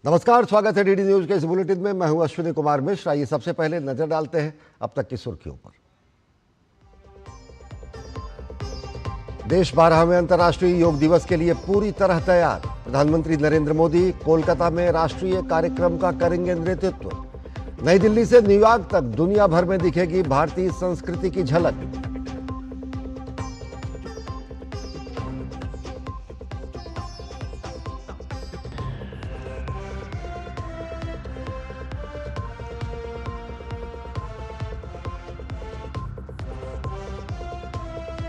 नमस्कार, स्वागत है डीडी न्यूज के इस बुलेटिन में। मैं हूं अश्विनी कुमार मिश्र। आइए सबसे पहले नजर डालते हैं अब तक की सुर्खियों पर। देश 12वें अंतर्राष्ट्रीय योग दिवस के लिए पूरी तरह तैयार। प्रधानमंत्री नरेंद्र मोदी कोलकाता में राष्ट्रीय कार्यक्रम का करेंगे नेतृत्व। नई दिल्ली से न्यूयॉर्क तक दुनिया भर में दिखेगी भारतीय संस्कृति की झलक।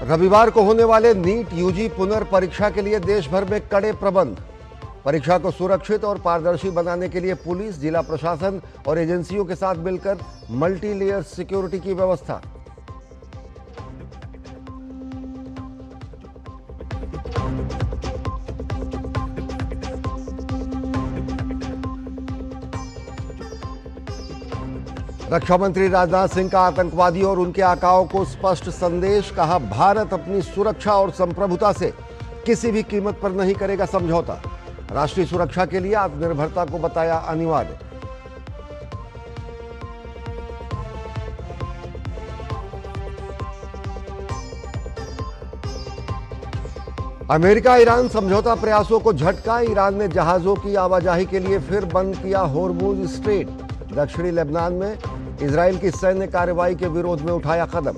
रविवार को होने वाले नीट यूजी पुनर्परीक्षा के लिए देश भर में कड़े प्रबंध। परीक्षा को सुरक्षित और पारदर्शी बनाने के लिए पुलिस, जिला प्रशासन और एजेंसियों के साथ मिलकर मल्टी लेयर सिक्योरिटी की व्यवस्था। रक्षा मंत्री राजनाथ सिंह का आतंकवादियों और उनके आकाओं को स्पष्ट संदेश। कहा, भारत अपनी सुरक्षा और संप्रभुता से किसी भी कीमत पर नहीं करेगा समझौता। राष्ट्रीय सुरक्षा के लिए आत्मनिर्भरता को बताया अनिवार्य। अमेरिका ईरान समझौता प्रयासों को झटका। ईरान ने जहाजों की आवाजाही के लिए फिर बंद किया होर्मुज स्ट्रेट। दक्षिणी लेबनान में इजराइल की सैन्य कार्रवाई के विरोध में उठाया कदम।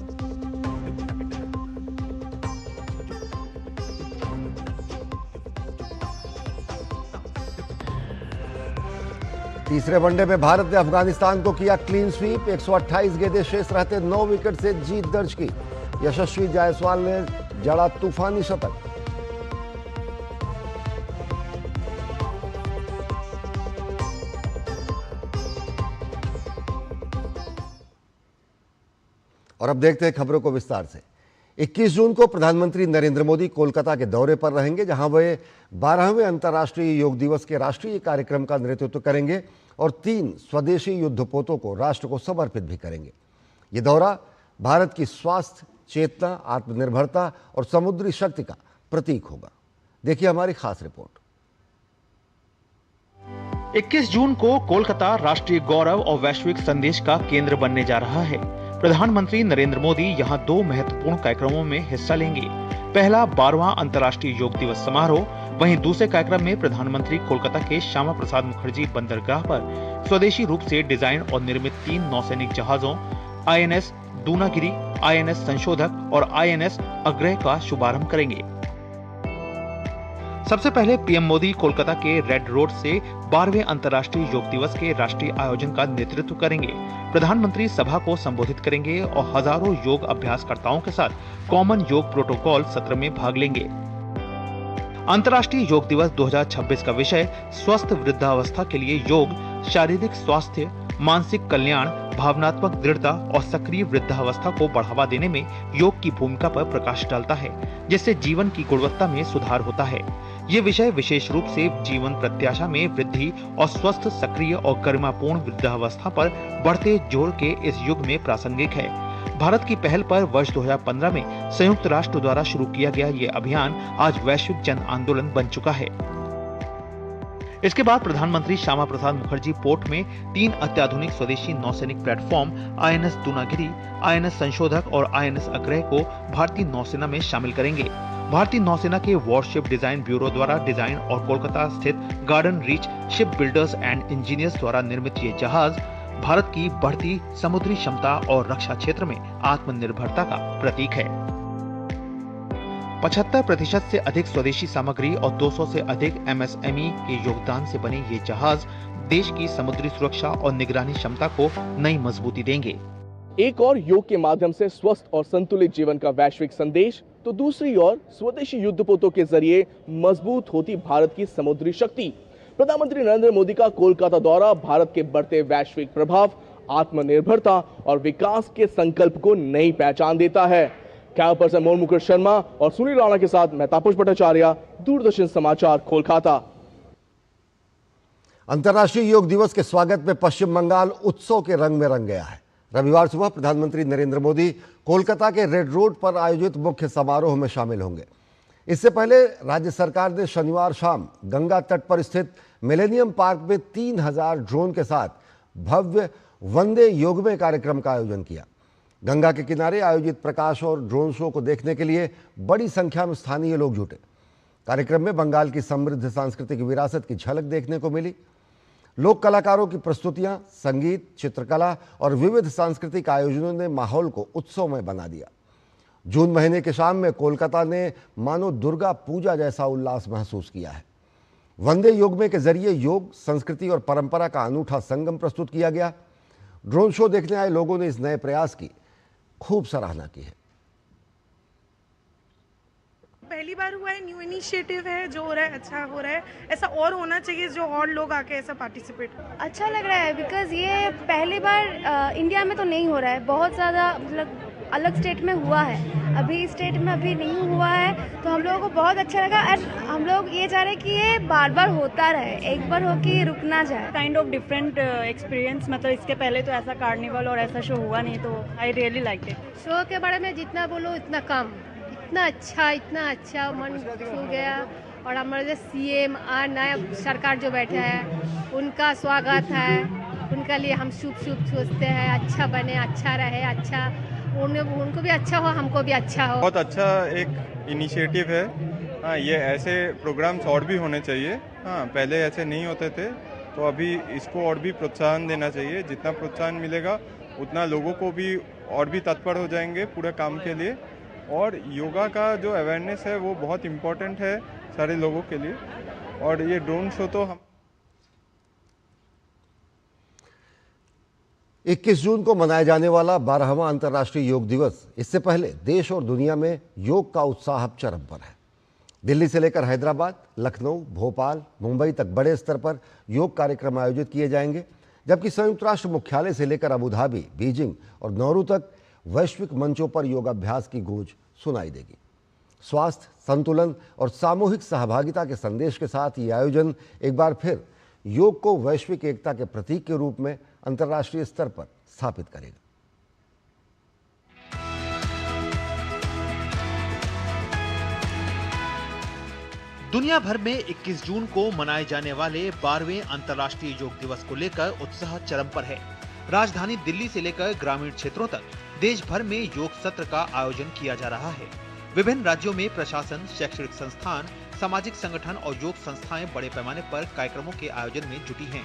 तीसरे वनडे में भारत ने अफगानिस्तान को किया क्लीन स्वीप। 128 गेंदें शेष रहते 9 विकेट से जीत दर्ज की। यशस्वी जायसवाल ने जड़ा तूफानी शतक। और अब देखते हैं खबरों को विस्तार से। 21 जून को प्रधानमंत्री नरेंद्र मोदी कोलकाता के दौरे पर रहेंगे, जहां वे 12वें अंतर्राष्ट्रीय योग दिवस के राष्ट्रीय कार्यक्रम का नेतृत्व करेंगे और 3 स्वदेशी युद्धपोतों को राष्ट्र को समर्पित भी करेंगे। ये दौरा भारत की स्वास्थ्य चेतना, आत्मनिर्भरता और समुद्री शक्ति का प्रतीक होगा। देखिए हमारी खास रिपोर्ट। 21 जून को कोलकाता राष्ट्रीय गौरव और वैश्विक संदेश का केंद्र बनने जा रहा है। प्रधानमंत्री नरेंद्र मोदी यहां 2 महत्वपूर्ण कार्यक्रमों में हिस्सा लेंगे। पहला 12वां अंतर्राष्ट्रीय योग दिवस समारोह, वहीं दूसरे कार्यक्रम में प्रधानमंत्री कोलकाता के श्यामा प्रसाद मुखर्जी बंदरगाह पर स्वदेशी रूप से डिजाइन और निर्मित 3 नौसैनिक जहाजों आईएनएस दूनागिरी, आईएनएस संशोधक और आईएनएस अग्रय का शुभारंभ करेंगे। सबसे पहले पीएम मोदी कोलकाता के रेड रोड से 12वें अंतर्राष्ट्रीय योग दिवस के राष्ट्रीय आयोजन का नेतृत्व करेंगे। प्रधानमंत्री सभा को संबोधित करेंगे और हजारों योग अभ्यासकर्ताओं के साथ कॉमन योग प्रोटोकॉल सत्र में भाग लेंगे। अंतर्राष्ट्रीय योग दिवस 2026 का विषय स्वस्थ वृद्धावस्था के लिए योग, शारीरिक स्वास्थ्य, मानसिक कल्याण, भावनात्मक दृढ़ता और सक्रिय वृद्धावस्था को बढ़ावा देने में योग की भूमिका पर प्रकाश डालता है, जिससे जीवन की गुणवत्ता में सुधार होता है। ये विषय विशेष रूप से जीवन प्रत्याशा में वृद्धि और स्वस्थ, सक्रिय और गरिमापूर्ण वृद्धावस्था पर बढ़ते जोर के इस युग में प्रासंगिक है। भारत की पहल पर वर्ष 2015 में संयुक्त राष्ट्र द्वारा शुरू किया गया ये अभियान आज वैश्विक जन आंदोलन बन चुका है। इसके बाद प्रधानमंत्री श्यामा प्रसाद मुखर्जी पोर्ट में 3 अत्याधुनिक स्वदेशी नौसैनिक प्लेटफॉर्म आईएनएस दूनागिरी, आईएनएस संशोधक और आईएनएस अग्रय को भारतीय नौसेना में शामिल करेंगे। भारतीय नौसेना के वॉरशिप डिजाइन ब्यूरो द्वारा डिजाइन और कोलकाता स्थित garden reach ship builders and engineers द्वारा निर्मित ये जहाज भारत की बढ़ती समुद्री क्षमता और रक्षा क्षेत्र में आत्मनिर्भरता का प्रतीक है। 75% से अधिक स्वदेशी सामग्री और 200 से अधिक एमएसएमई के योगदान से बने ये जहाज देश की समुद्री सुरक्षा और निगरानी क्षमता को नई मजबूती देंगे। एक और योग के माध्यम से स्वस्थ और संतुलित जीवन का वैश्विक संदेश, तो दूसरी ओर स्वदेशी युद्धपोतों के जरिए मजबूत होती भारत की समुद्री शक्ति। प्रधानमंत्री नरेंद्र मोदी का कोलकाता दौरा भारत के बढ़ते वैश्विक प्रभाव, आत्मनिर्भरता और विकास के संकल्प को नई पहचान देता है। कैमरा पर्सन मोहन मुकुट शर्मा और सुनील राणा के साथ मैं तापस भट्टाचार्य, दूरदर्शन समाचार, कोलकाता। अंतर्राष्ट्रीय योग दिवस के स्वागत में पश्चिम बंगाल उत्सव के रंग में रंग गया है। रविवार सुबह प्रधानमंत्री नरेंद्र मोदी कोलकाता के रेड रोड पर आयोजित मुख्य समारोह में शामिल होंगे। इससे पहले राज्य सरकार ने शनिवार शाम गंगा तट पर स्थित मिलेनियम पार्क में 3000 ड्रोन के साथ भव्य वंदे योगमय कार्यक्रम का आयोजन किया। गंगा के किनारे आयोजित प्रकाश और ड्रोन शो को देखने के लिए बड़ी संख्या में स्थानीय लोग जुटे। कार्यक्रम में बंगाल की समृद्ध सांस्कृतिक विरासत की झलक देखने को मिली। लोक कलाकारों की प्रस्तुतियां, संगीत, चित्रकला और विविध सांस्कृतिक आयोजनों ने माहौल को उत्सवमय बना दिया। जून महीने के शाम में कोलकाता ने मानो दुर्गा पूजा जैसा उल्लास महसूस किया है। वंदे योगमय के जरिए योग, संस्कृति और परंपरा का अनूठा संगम प्रस्तुत किया गया। ड्रोन शो देखने आए लोगों ने इस नए प्रयास की खूब सराहना की है। पहली बार हुआ है, न्यू इनिशिएटिव है, जो हो रहा है अच्छा हो रहा है। ऐसा और होना चाहिए, जो और लोग आके ऐसा पार्टिसिपेट। अच्छा लग रहा है बिकॉज ये पहली बार इंडिया में तो नहीं हो रहा है, बहुत ज़्यादा मतलब अलग स्टेट में हुआ है, अभी स्टेट में अभी नहीं हुआ है, तो हम लोगों को बहुत अच्छा लगा। एंड हम लोग ये चाह रहे हैं कि ये बार बार होता रहे, एक बार हो कि रुक ना जाए। काइंड ऑफ डिफरेंट एक्सपीरियंस, मतलब इसके पहले तो ऐसा कार्निवल और ऐसा शो हुआ नहीं, तो I really like it. Show के बारे में जितना बोलो इतना कम, इतना अच्छा मन छू गया। और हमारे जो सीएम और नया सरकार जो बैठा है उनका स्वागत है, उनका लिए हम शुभ सोचते हैं, अच्छा बने, अच्छा रहे, अच्छा उनको भी अच्छा हो, हमको भी अच्छा हो। बहुत अच्छा एक इनिशिएटिव है। हाँ, ये ऐसे प्रोग्राम्स और भी होने चाहिए। हाँ, पहले ऐसे नहीं होते थे, तो अभी इसको और भी प्रोत्साहन देना चाहिए। जितना प्रोत्साहन मिलेगा उतना लोगों को भी और भी तत्पर हो जाएंगे पूरे काम के लिए। और योगा का जो अवेयरनेस है वो बहुत इम्पोर्टेंट है सारे लोगों के लिए। और ये ड्रोन शो तो हम 21 जून को मनाया जाने वाला 12वां अंतर्राष्ट्रीय योग दिवस, इससे पहले देश और दुनिया में योग का उत्साह अब चरम पर है। दिल्ली से लेकर हैदराबाद, लखनऊ, भोपाल, मुंबई तक बड़े स्तर पर योग कार्यक्रम आयोजित किए जाएंगे, जबकि संयुक्त राष्ट्र मुख्यालय से लेकर अबू धाबी, बीजिंग और नौरू तक वैश्विक मंचों पर योगाभ्यास की गूंज सुनाई देगी। स्वास्थ्य, संतुलन और सामूहिक सहभागिता के संदेश के साथ ये आयोजन एक बार फिर योग को वैश्विक एकता के प्रतीक के रूप में अंतर्राष्ट्रीय स्तर पर स्थापित करेगा। दुनिया भर में 21 जून को मनाए जाने वाले 12वें अंतर्राष्ट्रीय योग दिवस को लेकर उत्साह चरम पर है। राजधानी दिल्ली से लेकर ग्रामीण क्षेत्रों तक देश भर में योग सत्र का आयोजन किया जा रहा है। विभिन्न राज्यों में प्रशासन, शैक्षणिक संस्थान, सामाजिक संगठन और योग संस्थाएं बड़े पैमाने पर कार्यक्रमों के आयोजन में जुटी हैं।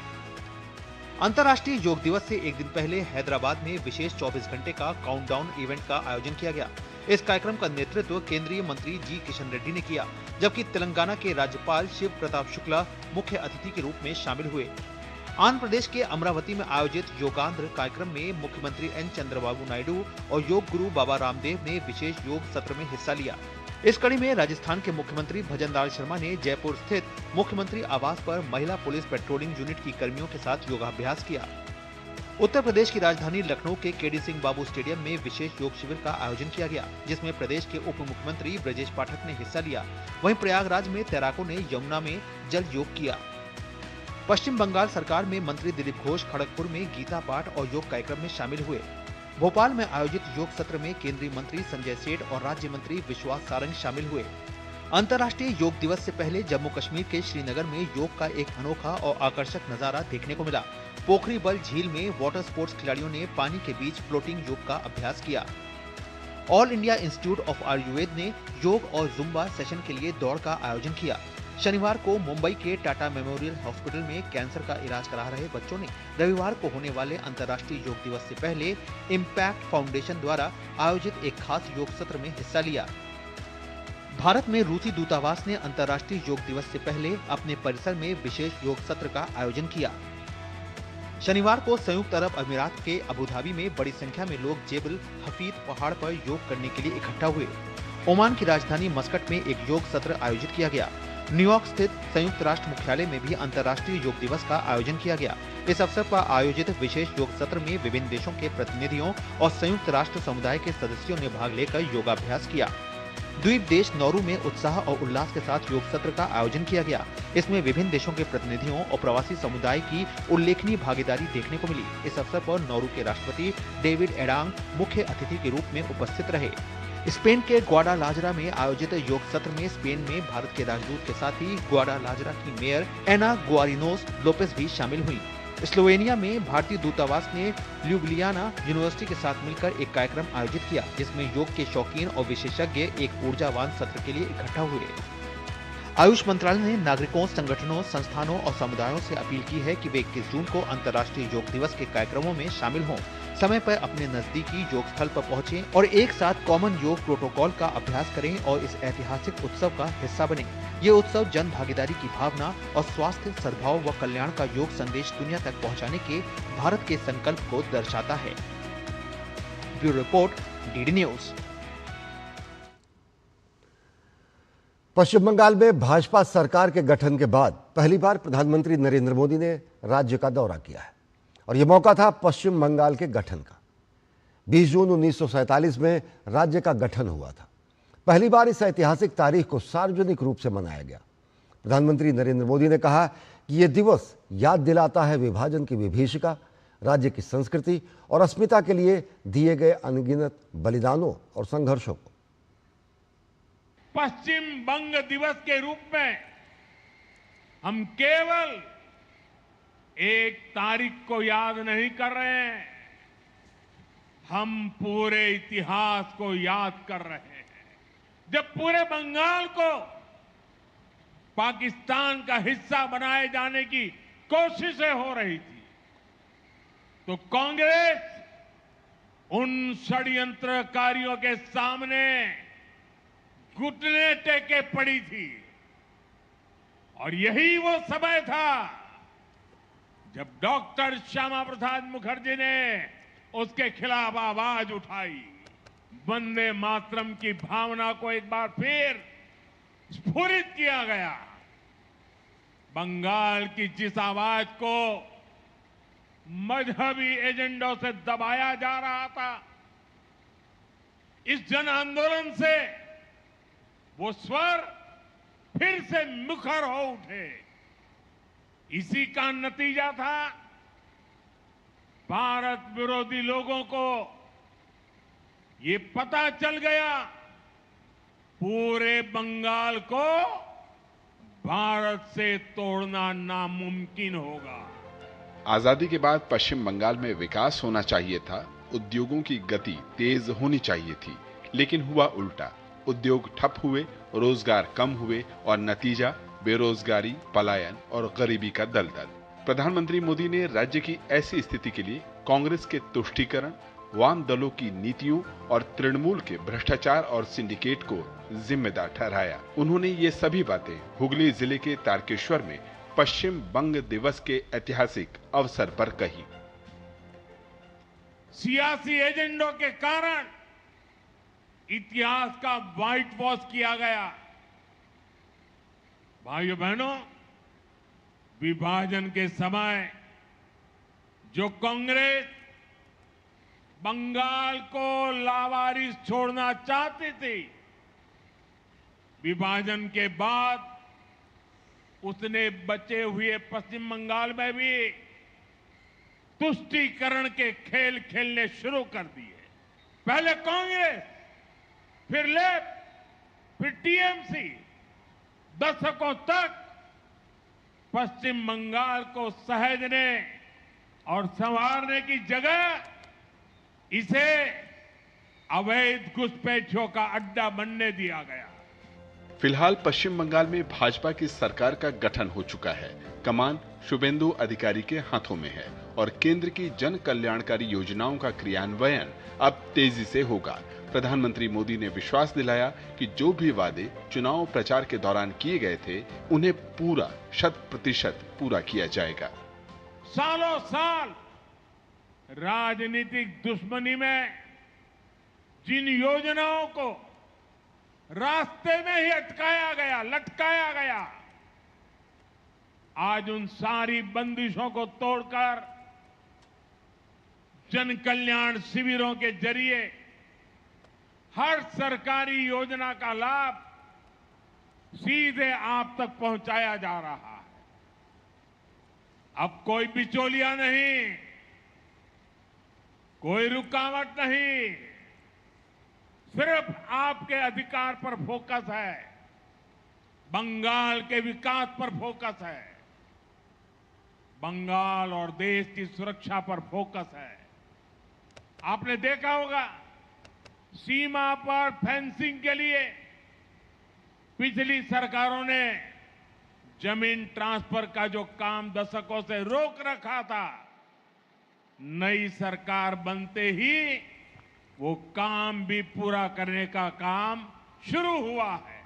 अंतर्राष्ट्रीय योग दिवस से एक दिन पहले हैदराबाद में विशेष 24 घंटे का काउंटडाउन इवेंट का आयोजन किया गया। इस कार्यक्रम का नेतृत्व केंद्रीय मंत्री जी किशन रेड्डी ने किया, जबकि तेलंगाना के राज्यपाल शिव प्रताप शुक्ला मुख्य अतिथि के रूप में शामिल हुए। आंध्र प्रदेश के अमरावती में आयोजित योगांध्र कार्यक्रम में मुख्यमंत्री एन चंद्रबाबू नायडू और योग गुरु बाबा रामदेव ने विशेष योग सत्र में हिस्सा लिया। इस कड़ी में राजस्थान के मुख्यमंत्री भजनलाल शर्मा ने जयपुर स्थित मुख्यमंत्री आवास पर महिला पुलिस पेट्रोलिंग यूनिट की कर्मियों के साथ योगाभ्यास किया। उत्तर प्रदेश की राजधानी लखनऊ के केडी सिंह बाबू स्टेडियम में विशेष योग शिविर का आयोजन किया गया, जिसमें प्रदेश के उप मुख्यमंत्री ब्रजेश पाठक ने हिस्सा लिया। वहीं प्रयागराज में तैराकों ने यमुना में जल योग किया। पश्चिम बंगाल सरकार में मंत्री दिलीप घोष खड़गपुर में गीता पाठ और योग कार्यक्रम में शामिल हुए। भोपाल में आयोजित योग सत्र में केंद्रीय मंत्री संजय सेठ और राज्य मंत्री विश्वास सारंग शामिल हुए। अंतर्राष्ट्रीय योग दिवस से पहले जम्मू कश्मीर के श्रीनगर में योग का एक अनोखा और आकर्षक नजारा देखने को मिला। पोखरीबल झील में वाटर स्पोर्ट्स खिलाड़ियों ने पानी के बीच फ्लोटिंग योग का अभ्यास किया। All India institute of Ayurveda ने योग और जुम्बा सेशन के लिए दौड़ का आयोजन किया। शनिवार को मुंबई के टाटा मेमोरियल हॉस्पिटल में कैंसर का इलाज करा रहे बच्चों ने रविवार को होने वाले अंतर्राष्ट्रीय योग दिवस से पहले इम्पैक्ट फाउंडेशन द्वारा आयोजित एक खास योग सत्र में हिस्सा लिया। भारत में रूसी दूतावास ने अंतर्राष्ट्रीय योग दिवस से पहले अपने परिसर में विशेष योग सत्र का आयोजन किया। शनिवार को संयुक्त अरब अमीरात के अबू धाबी में बड़ी संख्या में लोग जेबल हफीद पहाड़ पर योग करने के लिए इकट्ठा हुए। ओमान की राजधानी मस्कट में एक योग सत्र आयोजित किया गया। न्यूयॉर्क स्थित संयुक्त राष्ट्र मुख्यालय में भी अंतर्राष्ट्रीय योग दिवस का आयोजन किया गया। इस अवसर पर आयोजित विशेष योग सत्र में विभिन्न देशों के प्रतिनिधियों और संयुक्त राष्ट्र समुदाय के सदस्यों ने भाग लेकर योगाभ्यास किया। द्वीप देश नौरू में उत्साह और उल्लास के साथ योग सत्र का आयोजन किया गया। इसमें विभिन्न देशों के प्रतिनिधियों और प्रवासी समुदाय की उल्लेखनीय भागीदारी देखने को मिली। इस अवसर पर नौरू के राष्ट्रपति डेविड एडांग मुख्य अतिथि के रूप में उपस्थित रहे। स्पेन के ग्वाडालाजरा में आयोजित योग सत्र में स्पेन में भारत के राजदूत के साथ ही ग्वाडालाजरा की मेयर एना गुआरिनोस लोपेस भी शामिल हुई। स्लोवेनिया में भारतीय दूतावास ने ल्यूब्लियाना यूनिवर्सिटी के साथ मिलकर एक कार्यक्रम आयोजित किया, जिसमें योग के शौकीन और विशेषज्ञ एक ऊर्जावान सत्र के लिए इकट्ठा हुए। आयुष मंत्रालय ने नागरिकों, संगठनों, संस्थानों और समुदायों से अपील की है कि वे 21 जून को अंतर्राष्ट्रीय योग दिवस के कार्यक्रमों में शामिल हों, समय पर अपने नजदीकी योग स्थल पर पहुंचें और एक साथ कॉमन योग प्रोटोकॉल का अभ्यास करें और इस ऐतिहासिक उत्सव का हिस्सा बने। ये उत्सव जन भागीदारी की भावना और स्वास्थ्य, सद्भाव व कल्याण का योग संदेश दुनिया तक पहुंचाने के भारत के संकल्प को दर्शाता है। Bureau report, DD news. Paschim Bangal में भाजपा सरकार के गठन के बाद पहली बार प्रधानमंत्री नरेंद्र मोदी ने राज्य का दौरा किया है और यह मौका था पश्चिम बंगाल के गठन का। 20 जून 1947 में राज्य का गठन हुआ था। पहली बार इस ऐतिहासिक तारीख को सार्वजनिक रूप से मनाया गया। प्रधानमंत्री नरेंद्र मोदी ने कहा कि यह दिवस याद दिलाता है विभाजन की विभीषिका, राज्य की संस्कृति और अस्मिता के लिए दिए गए अनगिनत बलिदानों और संघर्षों को। पश्चिम बंग दिवस के रूप में हम केवल एक तारीख को याद नहीं कर रहे हैं, हम पूरे इतिहास को याद कर रहे हैं। जब पूरे बंगाल को पाकिस्तान का हिस्सा बनाए जाने की कोशिशें हो रही थी, तो कांग्रेस उन षड्यंत्रकारियों के सामने घुटने टेके पड़ी थी और यही वो समय था जब डॉक्टर श्यामा प्रसाद मुखर्जी ने उसके खिलाफ आवाज उठाई। वंदे मातरम की भावना को एक बार फिर स्फुरित किया गया। बंगाल की जिस आवाज को मजहबी एजेंडों से दबाया जा रहा था, इस जन आंदोलन से वो स्वर फिर से मुखर हो उठे। इसी का नतीजा था भारत विरोधी लोगों को ये पता चल गया पूरे बंगाल को भारत से तोड़ना नामुमकिन होगा। आजादी के बाद पश्चिम बंगाल में विकास होना चाहिए था, उद्योगों की गति तेज होनी चाहिए थी, लेकिन हुआ उल्टा। उद्योग ठप हुए, रोजगार कम हुए और नतीजा बेरोजगारी, पलायन और गरीबी का दलदल। प्रधानमंत्री मोदी ने राज्य की ऐसी स्थिति के लिए कांग्रेस के तुष्टीकरण, वाम दलों की नीतियों और तृणमूल के भ्रष्टाचार और सिंडिकेट को जिम्मेदार ठहराया। उन्होंने ये सभी बातें हुगली जिले के तारकेश्वर में पश्चिम बंग दिवस के ऐतिहासिक अवसर पर कही। सियासी एजेंडों के कारण इतिहास का व्हाइट वॉश किया गया। भाइयों बहनों, विभाजन के समय जो कांग्रेस बंगाल को लावारिस छोड़ना चाहती थी, विभाजन के बाद उसने बचे हुए पश्चिम बंगाल में भी तुष्टीकरण के खेल खेलने शुरू कर दिए। पहले कांग्रेस, फिर लेफ्ट, फिर टीएमसी, दशकों तक पश्चिम बंगाल को सहेजने और संवारने की जगह इसे अवैध घुसपैठियों का अड्डा बनने दिया गया। फिलहाल पश्चिम बंगाल में भाजपा की सरकार का गठन हो चुका है। कमान शुभेंदु अधिकारी के हाथों में है और केंद्र की जन कल्याणकारी योजनाओं का क्रियान्वयन अब तेजी से होगा। प्रधानमंत्री मोदी ने विश्वास दिलाया कि जो भी वादे चुनाव प्रचार के दौरान किए गए थे, उन्हें पूरा 100% पूरा किया जाएगा। सालों साल राजनीतिक दुश्मनी में जिन योजनाओं को रास्ते में ही अटकाया गया, लटकाया गया, आज उन सारी बंदिशों को तोड़कर जन कल्याण शिविरों के जरिए हर सरकारी योजना का लाभ सीधे आप तक पहुंचाया जा रहा है। अब कोई बिचौलिया नहीं, कोई रुकावट नहीं, सिर्फ आपके अधिकार पर फोकस है, बंगाल के विकास पर फोकस है, बंगाल और देश की सुरक्षा पर फोकस है। आपने देखा होगा सीमा पर फेंसिंग के लिए पिछली सरकारों ने जमीन ट्रांसफर का जो काम दशकों से रोक रखा था, नई सरकार बनते ही वो काम भी पूरा करने का काम शुरू हुआ है।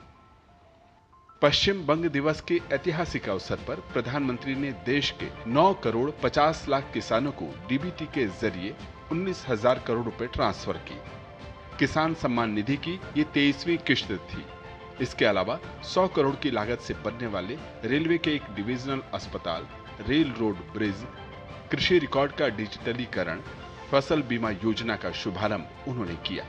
पश्चिम बंग दिवस के ऐतिहासिक अवसर पर प्रधानमंत्री ने देश के 9 करोड़ 50 लाख किसानों को डीबीटी के जरिए 19,000 करोड़ रुपए ट्रांसफर की। किसान सम्मान निधि की ये 23वीं किश्त थी। इसके अलावा 100 करोड़ की लागत से बनने वाले रेलवे के एक डिविजनल अस्पताल, रेल रोड ब्रिज, कृषि रिकॉर्ड का डिजिटलीकरण, फसल बीमा योजना का शुभारंभ उन्होंने किया।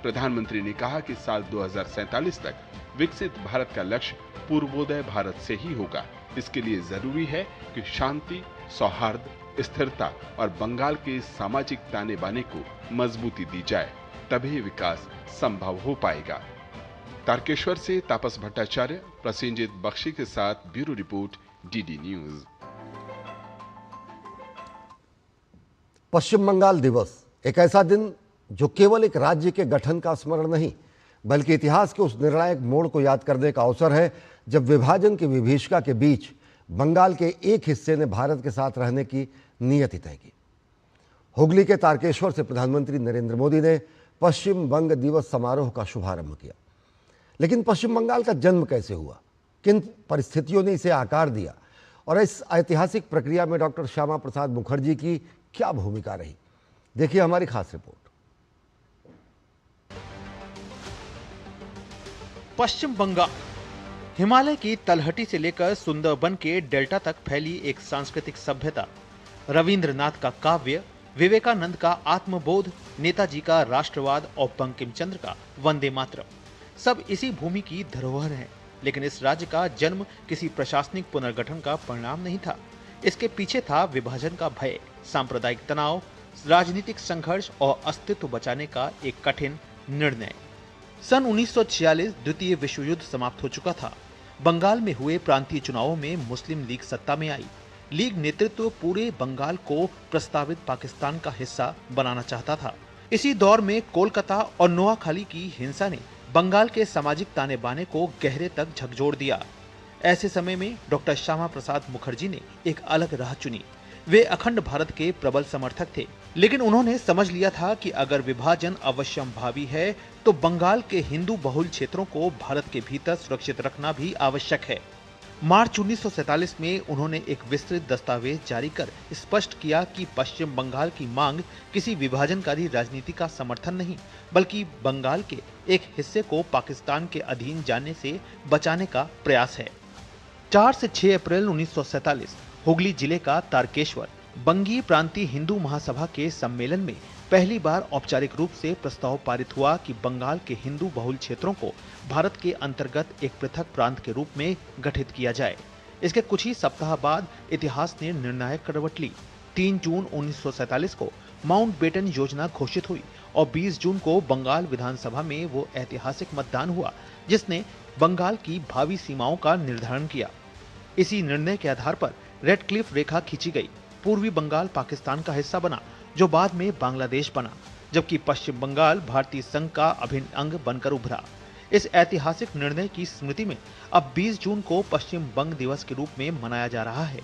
प्रधानमंत्री ने कहा कि साल 2047 तक विकसित भारत का लक्ष्य पूर्वोदय भारत से ही होगा। इसके लिए जरूरी है कि शांति, सौहार्द, स्थिरता और बंगाल के सामाजिक ताने बाने को मजबूती दी जाए, तभी विकास संभव हो पाएगा। तारकेश्वर से तापस भट्टाचार्य, प्रसेनजीत बख्शी के साथ bureau report, DD news. Paschim Bengal दिवस एक ऐसा दिन जो केवल एक राज्य के गठन का स्मरण नहीं, बल्कि इतिहास के उस निर्णायक मोड़ को याद करने का अवसर है जब विभाजन की विभीषिका के बीच बंगाल के एक हिस्से ने भारत के साथ रहने की नीयति तय की। हुगली के तारकेश्वर से प्रधानमंत्री नरेंद्र मोदी ने पश्चिम बंग दिवस समारोह का शुभारंभ किया। लेकिन पश्चिम बंगाल का जन्म कैसे हुआ, किन परिस्थितियों ने इसे आकार दिया और इस ऐतिहासिक प्रक्रिया में डॉक्टर श्यामा प्रसाद मुखर्जी की क्या भूमिका रही, देखिए हमारी खास रिपोर्ट। पश्चिम बंगाल हिमालय की तलहटी से लेकर सुंदरबन के डेल्टा तक फैली एक सांस्कृतिक सभ्यता। रविंद्रनाथ का काव्य, विवेकानंद का आत्मबोध, नेताजी का राष्ट्रवाद और बंकिम चंद्र का वंदे मातरम, सब इसी भूमि की धरोहर है। लेकिन इस राज्य का जन्म किसी प्रशासनिक पुनर्गठन का परिणाम नहीं था। इसके पीछे था विभाजन का भय, सांप्रदायिक तनाव, राजनीतिक संघर्ष और अस्तित्व बचाने का एक कठिन निर्णय। सन 1946 द्वितीय विश्व युद्ध समाप्त हो चुका था। बंगाल में हुए प्रांतीय चुनावों में मुस्लिम लीग सत्ता में आई। लीग नेतृत्व पूरे बंगाल को प्रस्तावित पाकिस्तान का हिस्सा बनाना चाहता था। इसी दौर में कोलकाता और नोआखाली की हिंसा ने बंगाल के सामाजिक ताने बाने को गहरे तक झकझोर दिया। ऐसे समय में डॉक्टर श्यामा प्रसाद मुखर्जी ने एक अलग राह चुनी। वे अखंड भारत के प्रबल समर्थक थे, लेकिन उन्होंने समझ लिया था कि अगर विभाजन अवश्यंभावी है तो बंगाल के हिंदू बहुल क्षेत्रों को भारत के भीतर सुरक्षित रखना भी आवश्यक है। मार्च 1947 में उन्होंने एक विस्तृत दस्तावेज जारी कर स्पष्ट किया कि पश्चिम बंगाल की मांग किसी विभाजनकारी राजनीति का समर्थन नहीं, बल्कि बंगाल के एक हिस्से को पाकिस्तान के अधीन जाने से बचाने का प्रयास है। 4 से 6 अप्रैल 1947 हुगली जिले का तारकेश्वर बंगीय प्रांतीय हिंदू महासभा के सम्मेलन में पहली बार औपचारिक रूप से प्रस्ताव पारित हुआ कि बंगाल के हिंदू बहुल क्षेत्रों को भारत के अंतर्गत एक पृथक प्रांत के रूप में गठित किया जाए। इसके कुछ ही सप्ताह बाद इतिहास ने निर्णायक करवट ली। 3 जून 1947 को माउंटबेटन योजना घोषित हुई और 20 जून को बंगाल विधानसभा में वो ऐतिहासिक मतदान हुआ जिसने बंगाल की भावी सीमाओं का निर्धारण किया। इसी निर्णय के आधार पर रेड क्लिफ रेखा खींची गई। पूर्वी बंगाल पाकिस्तान का हिस्सा बना, जो बाद में बांग्लादेश बना, जबकि पश्चिम बंगाल भारतीय संघ का अभिन्न अंग बनकर उभरा। इस ऐतिहासिक निर्णय की स्मृति में अब 20 जून को पश्चिम बंग दिवस के रूप में मनाया जा रहा है।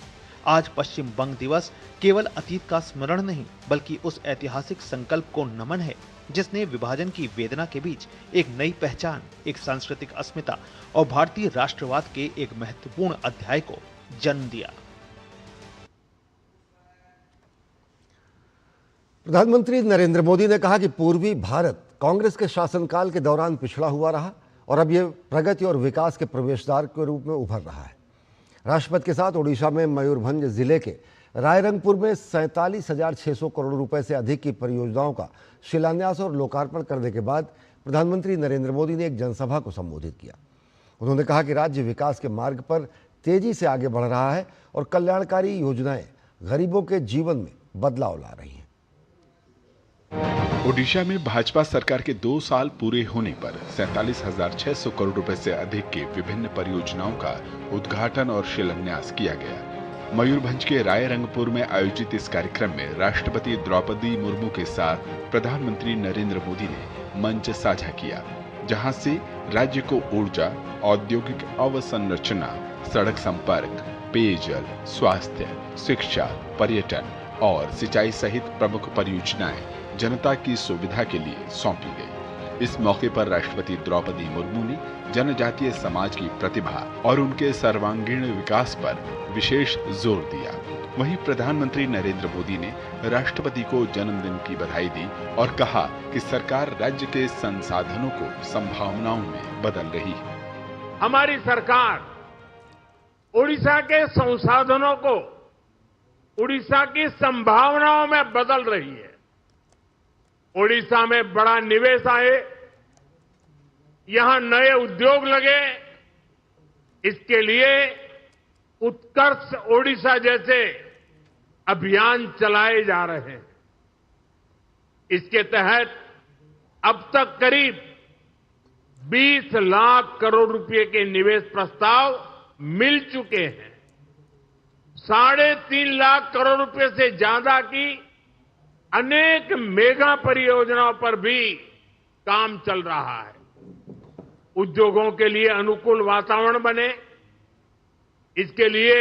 आज पश्चिम बंग दिवस केवल अतीत का स्मरण नहीं, बल्कि उस ऐतिहासिक संकल्प को नमन है जिसने विभाजन की वेदना के बीच एक नई पहचान, एक सांस्कृतिक अस्मिता और भारतीय राष्ट्रवाद के एक महत्वपूर्ण अध्याय को जन्म दिया। प्रधानमंत्री नरेंद्र मोदी ने कहा कि पूर्वी भारत कांग्रेस के शासनकाल के दौरान पिछड़ा हुआ रहा और अब यह प्रगति और विकास के प्रवेशद्वार के रूप में उभर रहा है। राष्ट्रपति के साथ ओडिशा में मयूरभंज जिले के रायरंगपुर में 47,600 करोड़ रुपए से अधिक की परियोजनाओं का शिलान्यास और लोकार्पण करने के बाद प्रधानमंत्री नरेंद्र मोदी ने एक जनसभा को संबोधित किया। उन्होंने कहा कि राज्य विकास के मार्ग पर तेजी से आगे बढ़ रहा है और कल्याणकारी योजनाएं गरीबों के जीवन में बदलाव ला रही हैं। ओडिशा में भाजपा सरकार के 2 साल पूरे होने पर 47,600 करोड़ रुपए से अधिक के विभिन्न परियोजनाओं का उद्घाटन और शिलान्यास किया गया। मयूरभंज के रायरंगपुर में आयोजित इस कार्यक्रम में राष्ट्रपति द्रौपदी मुर्मू के साथ प्रधानमंत्री नरेंद्र मोदी ने मंच साझा किया, जहां से राज्य को ऊर्जा, औद्योगिक अवसंरचना, सड़क संपर्क, पेयजल, स्वास्थ्य, शिक्षा, पर्यटन और सिंचाई सहित प्रमुख परियोजनाएं जनता की सुविधा के लिए सौंपी गई। इस मौके पर राष्ट्रपति द्रौपदी मुर्मू ने जनजातीय समाज की प्रतिभा और उनके सर्वांगीण विकास पर विशेष जोर दिया। वहीं प्रधानमंत्री नरेंद्र मोदी ने राष्ट्रपति को जन्मदिन की बधाई दी और कहा कि सरकार राज्य के संसाधनों को संभावनाओं में बदल रही है। हमारी सरकार उड़ीसा के संसाधनों को उड़ीसा की संभावनाओं में बदल रही है। उड़ीसा में बड़ा निवेश आए, यहां नए उद्योग लगे, इसके लिए उत्कर्ष ओडिशा जैसे अभियान चलाए जा रहे हैं। इसके तहत अब तक करीब 20 लाख करोड़ रुपए के निवेश प्रस्ताव मिल चुके हैं। 3.5 लाख करोड़ रुपए से ज्यादा की अनेक मेगा परियोजनाओं पर भी काम चल रहा है। उद्योगों के लिए अनुकूल वातावरण बने, इसके लिए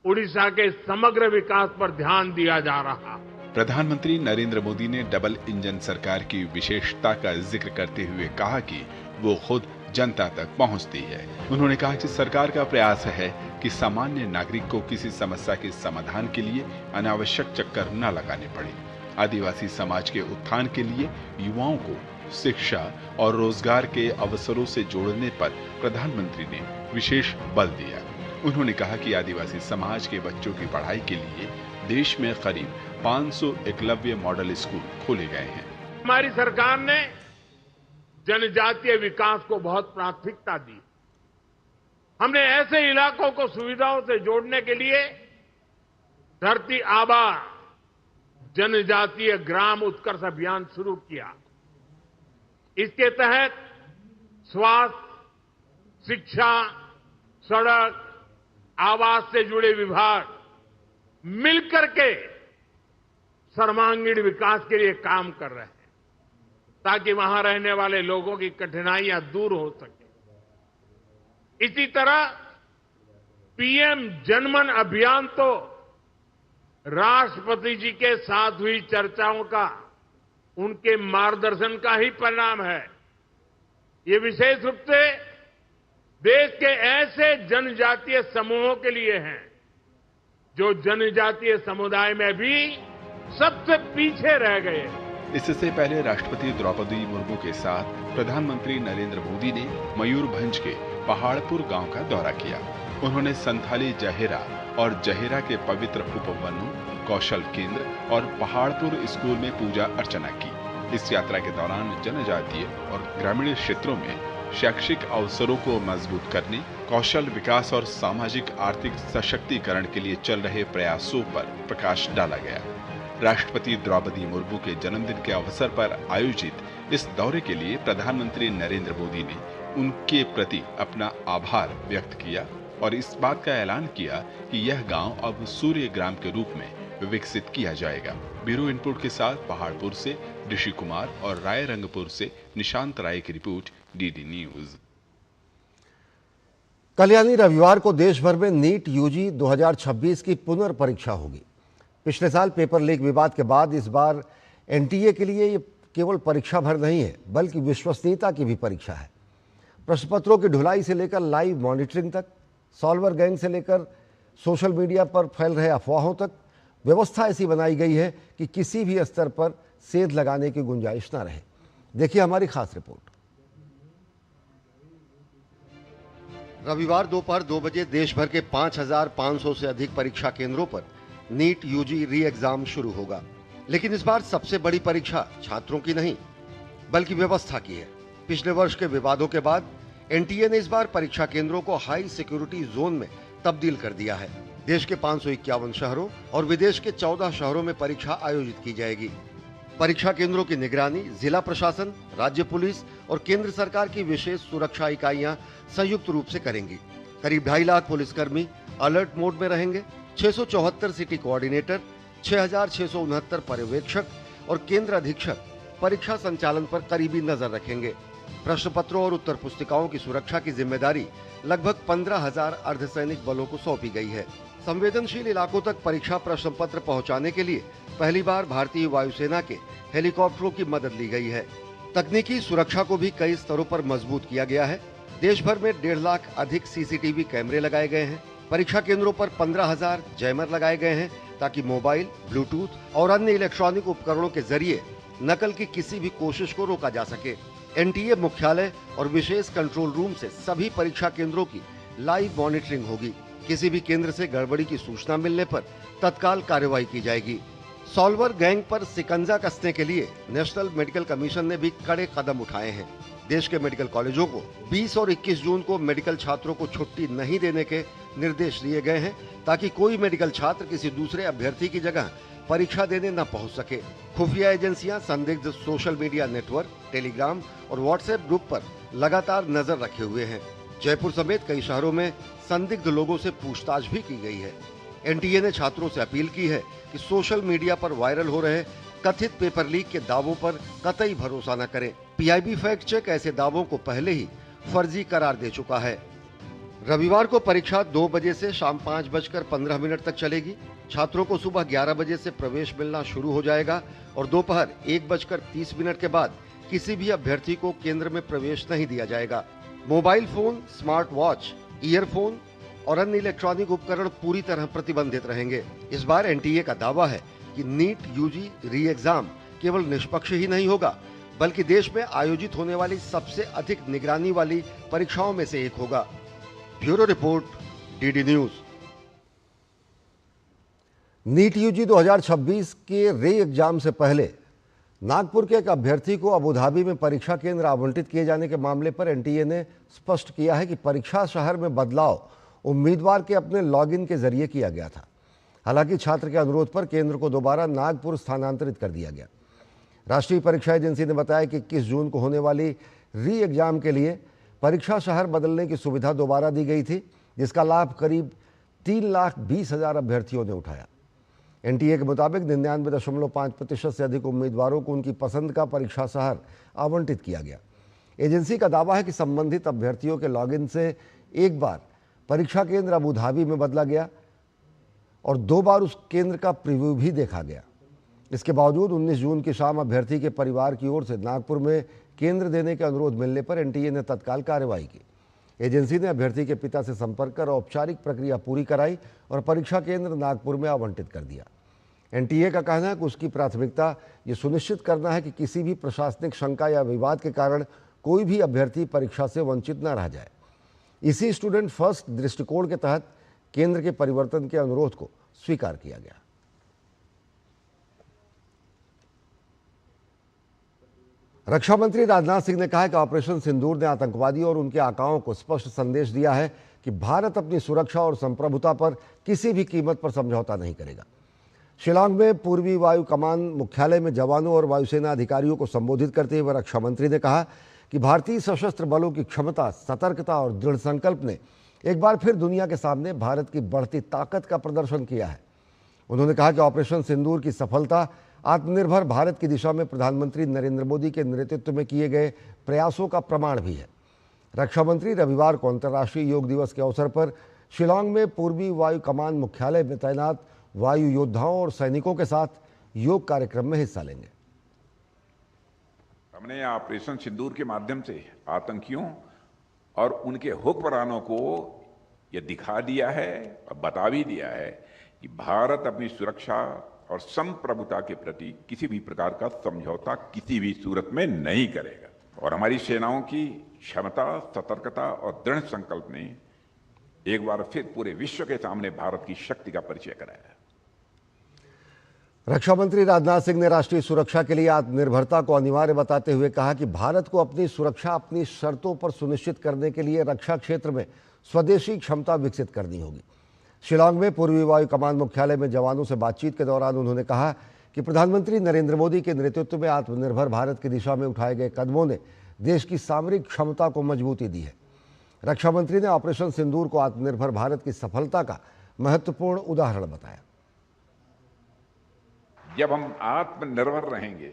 उड़ीसा के समग्र विकास पर ध्यान दिया जा रहा है। प्रधानमंत्री नरेंद्र मोदी ने डबल इंजन सरकार की विशेषता का जिक्र करते हुए कहा कि वो खुद जनता तक पहुंचती है। उन्होंने कहा कि सरकार का प्रयास है कि सामान्य नागरिक को किसी समस्या के समाधान के लिए अनावश्यक चक्कर न लगाने पड़े। आदिवासी समाज के उत्थान के लिए युवाओं को शिक्षा और रोजगार के अवसरों से जोड़ने पर प्रधानमंत्री ने विशेष बल दिया। उन्होंने कहा कि आदिवासी समाज के बच्चों की पढ़ाई के लिए देश में करीब 500 एकलव्य मॉडल स्कूल खोले गए हैं। हमारी सरकार ने जनजातीय विकास को बहुत प्राथमिकता दी। हमने ऐसे इलाकों को सुविधाओं से जोड़ने के लिए धरती आबा जनजातीय ग्राम उत्कर्ष अभियान शुरू किया। इसके तहत स्वास्थ्य, शिक्षा, सड़क, आवास से जुड़े विभाग मिलकर के सर्वांगीण विकास के लिए काम कर रहे हैं, ताकि वहां रहने वाले लोगों की कठिनाइयां दूर हो सके। इसी तरह पीएम जनमन अभियान तो राष्ट्रपति जी के साथ हुई चर्चाओं का, उनके मार्गदर्शन का ही परिणाम है। ये विशेष रूप से देश के ऐसे जनजातीय समूहों के लिए हैं जो जनजातीय समुदाय में भी सबसे पीछे रह गए। इससे पहले राष्ट्रपति द्रौपदी मुर्मू के साथ प्रधानमंत्री नरेंद्र मोदी ने मयूरभंज के पहाड़पुर गांव का दौरा किया। उन्होंने संथाली जहेरा और जहेरा के पवित्र उपवनों, कौशल केंद्र और पहाड़पुर स्कूल में पूजा अर्चना की। इस यात्रा के दौरान जनजातीय और ग्रामीण क्षेत्रों में शैक्षिक अवसरों को मजबूत करने, कौशल विकास और सामाजिक आर्थिक सशक्तिकरण के लिए चल रहे प्रयासों पर प्रकाश डाला गया। राष्ट्रपति द्रौपदी मुर्मू के जन्मदिन के अवसर पर आयोजित इस दौरे के लिए प्रधानमंत्री नरेंद्र मोदी ने उनके प्रति अपना आभार व्यक्त किया और इस बात का ऐलान किया कि यह गांव अब सूर्य ग्राम के रूप में विकसित किया जाएगा। ब्यूरो इनपुट के साथ पहाड़पुर से ऋषि कुमार और रायरंगपुर से निशांत राय की रिपोर्ट, डीडी न्यूज। कल यानी रविवार को देश भर में नीट यूजी 2026 की पुनर्परीक्षा होगी। पिछले साल पेपर लीक विवाद के बाद इस बार एनटीए के लिए ये केवल परीक्षा भर नहीं है, बल्कि विश्वसनीयता की भी परीक्षा है। प्रश्नपत्रों की ढुलाई से लेकर लाइव मॉनिटरिंग तक, सॉल्वर गैंग से लेकर सोशल मीडिया पर फैल रहे अफवाहों तक, व्यवस्था ऐसी बनाई गई है कि किसी भी स्तर पर सेंध लगाने की गुंजाइश न रहे। देखिए हमारी खास रिपोर्ट। रविवार दोपहर 2 बजे देश भर के 5,500 से अधिक परीक्षा केंद्रों पर नीट यूजी री एग्जाम शुरू होगा। लेकिन इस बार सबसे बड़ी परीक्षा छात्रों की नहीं, बल्कि व्यवस्था की है। पिछले वर्ष के विवादों के बाद एनटीए ने इस बार परीक्षा केंद्रों को हाई सिक्योरिटी जोन में तब्दील कर दिया है। देश के 551 शहरों और विदेश के 14 शहरों में परीक्षा आयोजित की जाएगी। परीक्षा केंद्रों की निगरानी जिला प्रशासन, राज्य पुलिस और केंद्र सरकार की विशेष सुरक्षा इकाइयां संयुक्त रूप से करेंगी। करीब 2.5 लाख पुलिसकर्मी अलर्ट मोड में रहेंगे। 674 सिटी कोऑर्डिनेटर, 6,669 पर्यवेक्षक और केंद्र अधीक्षक परीक्षा संचालन पर करीबी नजर रखेंगे। प्रश्न पत्रों और उत्तर पुस्तिकाओं की सुरक्षा की जिम्मेदारी लगभग 15,000 अर्धसैनिक बलों को सौंपी गई है। संवेदनशील इलाकों तक परीक्षा प्रश्न पत्र पहुंचाने के लिए पहली बार भारतीय वायुसेना के हेलीकॉप्टरों की मदद ली गई है। तकनीकी सुरक्षा को भी कई स्तरों पर मजबूत किया गया है। देश भर में 1.5 लाख अधिक सीसीटीवी कैमरे लगाए गए हैं। परीक्षा केंद्रों पर 15,000 जैमर लगाए गए हैं ताकि मोबाइल, ब्लूटूथ और अन्य इलेक्ट्रॉनिक उपकरणों के जरिए नकल की किसी भी कोशिश को रोका जा सके। एनटीए मुख्यालय और विशेष कंट्रोल रूम से सभी परीक्षा केंद्रों की लाइव मॉनिटरिंग होगी। किसी भी केंद्र से गड़बड़ी की सूचना मिलने पर तत्काल कार्रवाई की जाएगी। सॉल्वर गैंग पर शिकंजा कसने के लिए नेशनल मेडिकल कमीशन ने भी कड़े कदम उठाए हैं। देश के मेडिकल कॉलेजों को 20 और 21 जून को मेडिकल छात्रों को छुट्टी नहीं देने के निर्देश दिए गए हैं ताकि कोई मेडिकल छात्र किसी दूसरे अभ्यर्थी की जगह परीक्षा देने न पहुंच सके। खुफिया एजेंसियां संदिग्ध सोशल मीडिया नेटवर्क, टेलीग्राम और व्हाट्सएप ग्रुप पर लगातार नजर रखे हुए हैं। जयपुर समेत कई शहरों में संदिग्ध लोगों से पूछताछ भी की गई है। एनटीए ने छात्रों से अपील की है कि सोशल मीडिया पर वायरल हो रहे कथित पेपर लीक के दावों पर कतई भरोसा न करें। पीआईबी फैक्ट चेक ऐसे दावों को पहले ही फर्जी करार दे चुका है। रविवार को परीक्षा 2 बजे से शाम 5:15 तक चलेगी। छात्रों को सुबह 11 बजे से प्रवेश मिलना शुरू हो जाएगा और दोपहर 1:30 के बाद किसी भी अभ्यर्थी को केंद्र में प्रवेश नहीं दिया जाएगा। Mobile phone, smart watch, earphone और अन्य इलेक्ट्रॉनिक उपकरण पूरी तरह प्रतिबंधित रहेंगे। इस बार एनटीए का दावा है कि नीट यूजी री एग्जाम केवल निष्पक्ष ही नहीं होगा बल्कि देश में आयोजित होने वाली सबसे अधिक निगरानी वाली परीक्षाओं में से एक होगा। Bureau report, DD news. NEET UG 2026 के रे एग्जाम से पहले नागपुर के एक अभ्यर्थी को अबू धाबी में परीक्षा केंद्र आवंटित किए जाने के मामले पर एनटीए ने स्पष्ट किया है कि परीक्षा शहर में बदलाव उम्मीदवार के अपने लॉगिन के जरिए किया गया था। हालांकि छात्र के अनुरोध पर केंद्र को दोबारा नागपुर स्थानांतरित कर दिया गया। राष्ट्रीय परीक्षा एजेंसी ने बताया कि 21 जून को होने वाली री एग्जाम के लिए परीक्षा शहर बदलने की सुविधा दोबारा दी गई थी, जिसका लाभ करीब 3,20,000 अभ्यर्थियों ने उठाया। एनटीए के मुताबिक 99.5% से अधिक उम्मीदवारों को उनकी पसंद का परीक्षा शहर आवंटित किया गया। एजेंसी का दावा है कि संबंधित अभ्यर्थियों के लॉगिन से एक बार परीक्षा केंद्र अबू धाबी में बदला गया और 2 बार उस केंद्र का प्रीव्यू भी देखा गया। इसके बावजूद 19 जून की शाम अभ्यर्थी के परिवार की ओर से नागपुर में केंद्र देने के अनुरोध मिलने पर एनटीए ने तत्काल कार्रवाई की। एजेंसी ने अभ्यर्थी के पिता से संपर्क कर औपचारिक प्रक्रिया पूरी कराई और परीक्षा केंद्र नागपुर में आवंटित कर दिया। एनटीए का कहना है कि उसकी प्राथमिकता ये सुनिश्चित करना है कि किसी भी प्रशासनिक शंका या विवाद के कारण कोई भी अभ्यर्थी परीक्षा से वंचित न रह जाए। इसी स्टूडेंट फर्स्ट दृष्टिकोण के तहत केंद्र के परिवर्तन के अनुरोध को स्वीकार किया गया। रक्षा मंत्री राजनाथ सिंह ने कहा है कि ऑपरेशन सिंदूर ने आतंकवादियों और उनके आकाओं को स्पष्ट संदेश दिया है कि भारत अपनी सुरक्षा और संप्रभुता पर किसी भी कीमत पर समझौता नहीं करेगा। शिलांग में पूर्वी वायु कमान मुख्यालय में जवानों और वायुसेना अधिकारियों को संबोधित करते हुए रक्षा मंत्री ने कहा कि भारतीय सशस्त्र बलों की क्षमता, सतर्कता और दृढ़ संकल्प ने एक बार फिर दुनिया के सामने भारत की बढ़ती ताकत का प्रदर्शन किया है। उन्होंने कहा कि ऑपरेशन सिंदूर की सफलता आत्मनिर्भर भारत की दिशा में प्रधानमंत्री नरेंद्र मोदी के नेतृत्व में किए गए प्रयासों का प्रमाण भी है। रक्षा मंत्री रविवार को अंतर्राष्ट्रीय योग दिवस के अवसर पर शिलांग में पूर्वी वायु कमान मुख्यालय में तैनात वायु योद्धाओं और सैनिकों के साथ योग कार्यक्रम में हिस्सा लेंगे। हमने ऑपरेशन सिंदूर के माध्यम से आतंकियों और उनके हुक्मरानों को यह दिखा दिया है और बता भी दिया है कि भारत अपनी सुरक्षा और संप्रभुता के प्रति किसी भी प्रकार का समझौता किसी भी सूरत में नहीं करेगा। और हमारी सेनाओं की क्षमता, सतर्कता और दृढ़ संकल्प ने एक बार फिर पूरे विश्व के सामने भारत की शक्ति का परिचय कराया। रक्षा मंत्री राजनाथ सिंह ने राष्ट्रीय सुरक्षा के लिए आत्मनिर्भरता को अनिवार्य बताते हुए कहा कि भारत को अपनी सुरक्षा अपनी शर्तों पर सुनिश्चित करने के लिए रक्षा क्षेत्र में स्वदेशी क्षमता विकसित करनी होगी। शिलांग में पूर्वी वायु कमान मुख्यालय में जवानों से बातचीत के दौरान उन्होंने कहा कि प्रधानमंत्री नरेंद्र मोदी के नेतृत्व में आत्मनिर्भर भारत की दिशा में उठाए गए कदमों ने देश की सामरिक क्षमता को मजबूती दी है। रक्षा मंत्री ने ऑपरेशन सिंदूर को आत्मनिर्भर भारत की सफलता का महत्वपूर्ण उदाहरण बताया। जब हम आत्मनिर्भर रहेंगे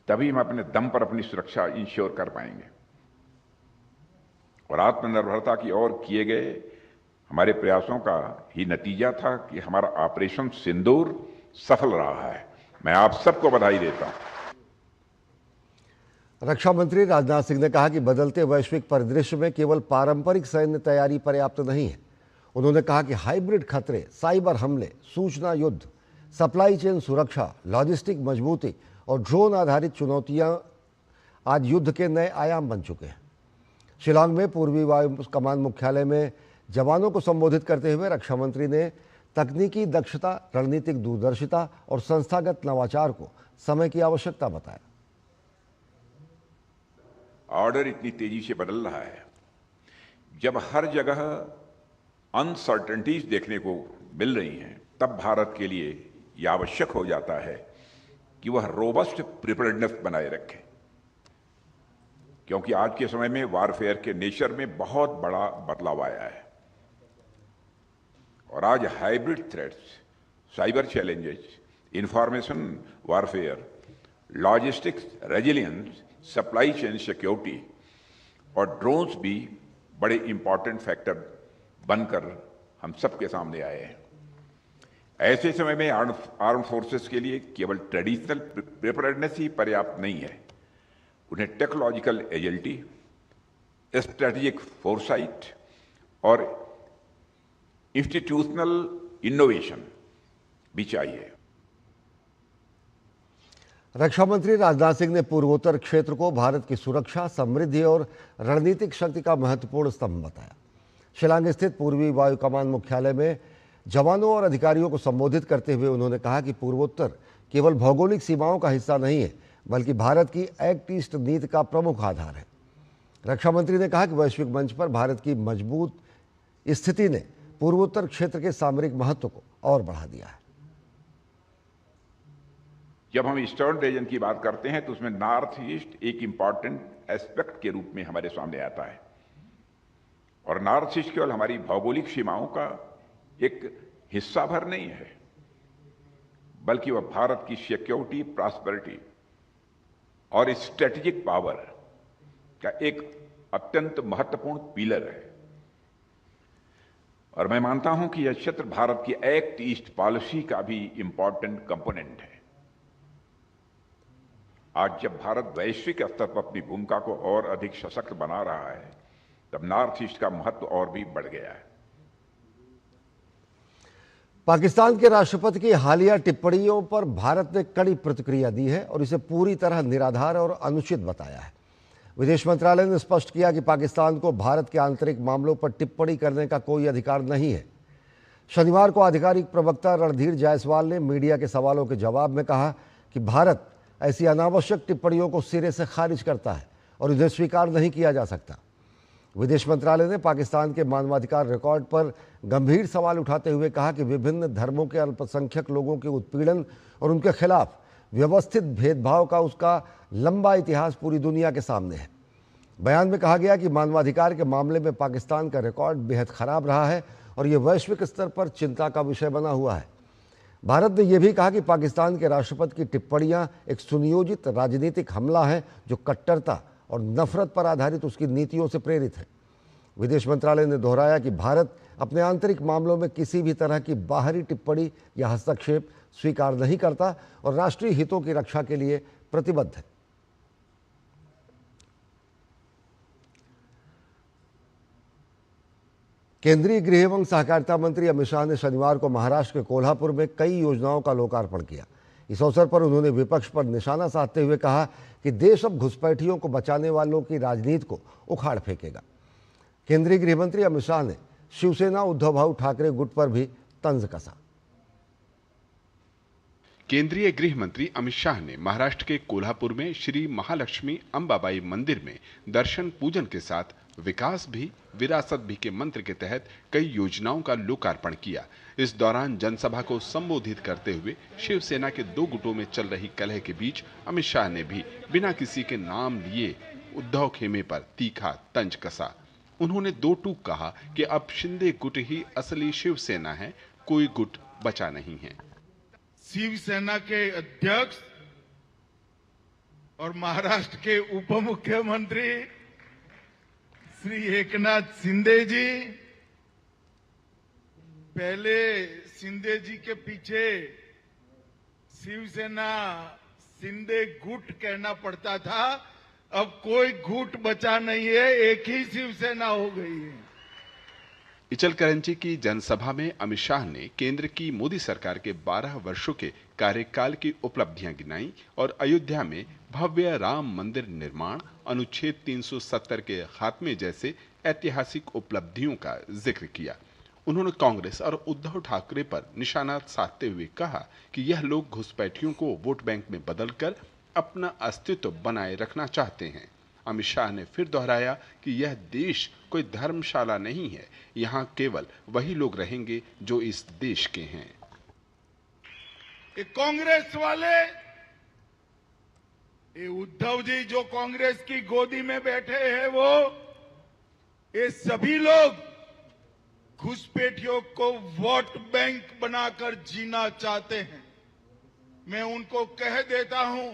तभी हम अपने दम पर अपनी सुरक्षा इंश्योर कर पाएंगे। और आत्मनिर्भरता की ओर किए गए हमारे प्रयासों का ही नतीजा था कि हमारा ऑपरेशन सिंदूर सफल रहा है। मैं आप सबको बधाई देता हूं। रक्षा मंत्री राजनाथ सिंह ने कहा कि बदलते वैश्विक परिदृश्य में केवल पारंपरिक सैन्य तैयारी पर्याप्त नहीं है। उन्होंने कहा कि हाइब्रिड खतरे, साइबर हमले, सूचना युद्ध, सप्लाई चेन सुरक्षा, लॉजिस्टिक मजबूती और ड्रोन आधारित चुनौतियां आज युद्ध के नए आयाम बन चुके हैं। शिलांग में पूर्वी वायु कमान मुख्यालय में जवानों को संबोधित करते हुए रक्षा मंत्री ने तकनीकी दक्षता, रणनीतिक दूरदर्शिता और संस्थागत नवाचार को समय की आवश्यकता बताया। ऑर्डर इतनी तेजी से बदल रहा है, जब हर जगह अनसर्टेनिटीज देखने को मिल रही हैं, तब भारत के लिए यह आवश्यक हो जाता है कि वह रोबस्ट प्रिपेयर्डनेस बनाए रखे। क्योंकि आज के समय में वारफेयर के नेचर में बहुत बड़ा बदलाव आया है और आज hybrid threats, cyber challenges, information warfare, logistics resilience, supply chain security और ड्रोन्स भी बड़े इंपॉर्टेंट फैक्टर बनकर हम सबके सामने आए हैं। ऐसे समय में आर्म फोर्सेस के लिए केवल ट्रेडिशनल प्रिपेयर्डनेस ही पर्याप्त नहीं है, उन्हें टेक्नोलॉजिकल एजिलिटी, स्ट्रेटेजिक फोरसाइट और इंस्टीट्यूशनल इनोवेशन भी चाहिए। रक्षा मंत्री राजनाथ सिंह ने पूर्वोत्तर क्षेत्र को भारत की सुरक्षा, समृद्धि और रणनीतिक शक्ति का महत्वपूर्ण स्तंभ बताया। शिलांग स्थित पूर्वी वायु कमान मुख्यालय में जवानों और अधिकारियों को संबोधित करते हुए उन्होंने कहा कि पूर्वोत्तर केवल भौगोलिक सीमाओं का हिस्सा नहीं है, बल्कि भारत की एक्ट ईस्ट नीति का प्रमुख आधार है। रक्षा मंत्री ने कहा कि वैश्विक मंच पर भारत की मजबूत स्थिति ने पूर्वोत्तर क्षेत्र के सामरिक महत्व को और बढ़ा दिया है। जब हम ईस्टर्न रीजन की बात करते हैं तो उसमें नॉर्थ ईस्ट एक इंपॉर्टेंट एस्पेक्ट के रूप में हमारे सामने आता है। और नॉर्थ ईस्ट केवल हमारी भौगोलिक सीमाओं का एक हिस्सा भर नहीं है, बल्कि वह भारत की सिक्योरिटी, प्रॉस्पेरिटी और स्ट्रेटेजिक पावर का एक अत्यंत महत्वपूर्ण पिलर है। और मैं मानता हूं कि यह क्षेत्र भारत की एक्ट ईस्ट पॉलिसी का भी इंपॉर्टेंट कंपोनेंट है। आज जब भारत वैश्विक स्तर पर अपनी भूमिका को और अधिक सशक्त बना रहा है, तब नॉर्थ ईस्ट का महत्व और भी बढ़ गया है। पाकिस्तान के राष्ट्रपति की हालिया टिप्पणियों पर भारत ने कड़ी प्रतिक्रिया दी है और इसे पूरी तरह निराधार और अनुचित बताया है। विदेश मंत्रालय ने स्पष्ट किया कि पाकिस्तान को भारत के आंतरिक मामलों पर टिप्पणी करने का कोई अधिकार नहीं है। शनिवार को आधिकारिक प्रवक्ता रणधीर जायसवाल ने मीडिया के सवालों के जवाब में कहा कि भारत ऐसी अनावश्यक टिप्पणियों को सिरे से खारिज करता है और इन्हें स्वीकार नहीं किया जा सकता। विदेश मंत्रालय ने पाकिस्तान के मानवाधिकार रिकॉर्ड पर गंभीर सवाल उठाते हुए कहा कि विभिन्न धर्मों के अल्पसंख्यक लोगों के उत्पीड़न और उनके खिलाफ व्यवस्थित भेदभाव का उसका लंबा इतिहास पूरी दुनिया के सामने है। बयान में कहा गया कि मानवाधिकार के मामले में पाकिस्तान का रिकॉर्ड बेहद खराब रहा है और ये वैश्विक स्तर पर चिंता का विषय बना हुआ है। भारत ने यह भी कहा कि पाकिस्तान के राष्ट्रपति की टिप्पणियां एक सुनियोजित राजनीतिक हमला है जो कट्टरता और नफरत पर आधारित उसकी नीतियों से प्रेरित है। विदेश मंत्रालय ने दोहराया कि भारत अपने आंतरिक मामलों में किसी भी तरह की बाहरी टिप्पणी या हस्तक्षेप स्वीकार नहीं करता और राष्ट्रीय हितों की रक्षा के लिए प्रतिबद्ध है। केंद्रीय गृह एवं सहकारिता मंत्री अमित शाह ने शनिवार को महाराष्ट्र के कोल्हापुर में कई योजनाओं का लोकार्पण किया। इस अवसर पर उन्होंने विपक्ष पर निशाना साधते हुए कहा कि देश अब घुसपैठियों को बचाने वालों की राजनीति को उखाड़ फेंकेगा। केंद्रीय गृह मंत्री अमित शाह ने शिवसेना उद्धव भाऊ ठाकरे गुट पर भी तंज कसा। केंद्रीय गृह मंत्री अमित शाह ने महाराष्ट्र के कोल्हापुर में श्री महालक्ष्मी अंबाबाई मंदिर में दर्शन पूजन के साथ विकास भी विरासत भी के मंत्र के तहत कई योजनाओं का लोकार्पण किया। इस दौरान जनसभा को संबोधित करते हुए शिवसेना के दो गुटों में चल रही कलह के बीच अमित शाह ने भी बिना किसी के नाम लिए उद्धव खेमे पर तीखा तंज कसा। उन्होंने दो टूक कहा कि अब शिंदे गुट ही असली शिवसेना है, कोई गुट बचा नहीं है। शिवसेना के अध्यक्ष और महाराष्ट्र के उप मुख्यमंत्री श्री एकनाथ शिंदे जी, पहले शिंदे जी के पीछे शिवसेना शिंदे गुट कहना पड़ता था, अब कोई गुट बचा नहीं है, एक ही शिवसेना हो गई है। इचलकरंजी की जनसभा में अमित शाह ने केंद्र की मोदी सरकार के 12 वर्षों के कार्यकाल की उपलब्धियां गिनाई और अयोध्या में भव्य राम मंदिर निर्माण, अनुच्छेद 370 के खात्मे जैसे ऐतिहासिक उपलब्धियों का जिक्र किया। उन्होंने कांग्रेस और उद्धव ठाकरे पर निशाना साधते हुए कहा कि यह लोग घुसपैठियों को वोट बैंक में बदलकर अपना अस्तित्व बनाए रखना चाहते हैं। अमित शाह ने फिर दोहराया कि यह देश कोई धर्मशाला नहीं है, यहाँ केवल वही लोग रहेंगे जो इस देश के हैं। कांग्रेस वाले, ये उद्धव जी जो कांग्रेस की गोदी में बैठे हैं, वो ये सभी लोग घुसपैठियों को वोट बैंक बनाकर जीना चाहते हैं। मैं उनको कह देता हूं,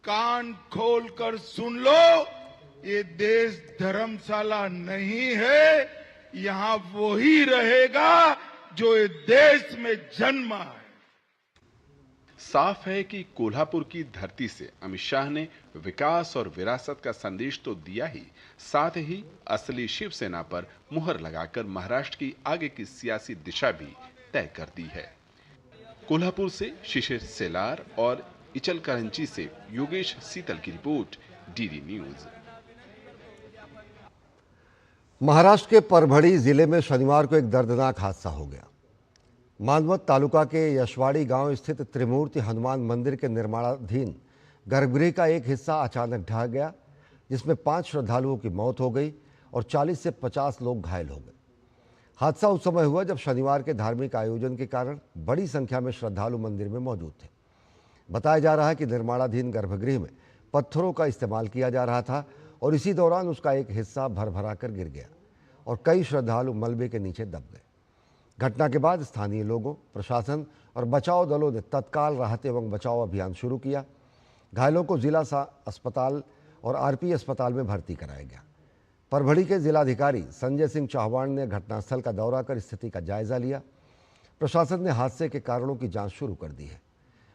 कान खोलकर सुन लो, ये देश धर्मशाला नहीं है, यहां वो ही रहेगा जो ये देश में जन्मा है। साफ है कि कोल्हापुर की धरती से अमित शाह ने विकास और विरासत का संदेश तो दिया ही, साथ ही असली शिवसेना पर मुहर लगाकर महाराष्ट्र की आगे की सियासी दिशा भी तय कर दी है। कोल्हापुर से शिशिर सेलार और इचलकरंजी से योगेश सीतल की रिपोर्ट, डीडी न्यूज। महाराष्ट्र के परभणी जिले में शनिवार को एक दर्दनाक हादसा हो गया। मानवत तालुका के यशवाड़ी गांव स्थित त्रिमूर्ति हनुमान मंदिर के निर्माणाधीन गर्भगृह का एक हिस्सा अचानक ढह गया, जिसमें 5 श्रद्धालुओं की मौत हो गई और 40 से 50 लोग घायल हो गए। हादसा उस समय हुआ जब शनिवार के धार्मिक आयोजन के कारण बड़ी संख्या में श्रद्धालु मंदिर में मौजूद थे। बताया जा रहा है कि निर्माणाधीन गर्भगृह में पत्थरों का इस्तेमाल किया जा रहा था और इसी दौरान उसका एक हिस्सा भरभरा कर गिर गया और कई श्रद्धालु मलबे के नीचे दब गए। घटना के बाद स्थानीय लोगों, प्रशासन और बचाव दलों ने तत्काल राहत एवं बचाव अभियान शुरू किया। घायलों को जिला अस्पताल और आरपी अस्पताल में भर्ती कराया गया। परभणी के जिलाधिकारी संजय सिंह चौहान ने घटनास्थल का दौरा कर स्थिति का जायजा लिया। प्रशासन ने हादसे के कारणों की जांच शुरू कर दी है।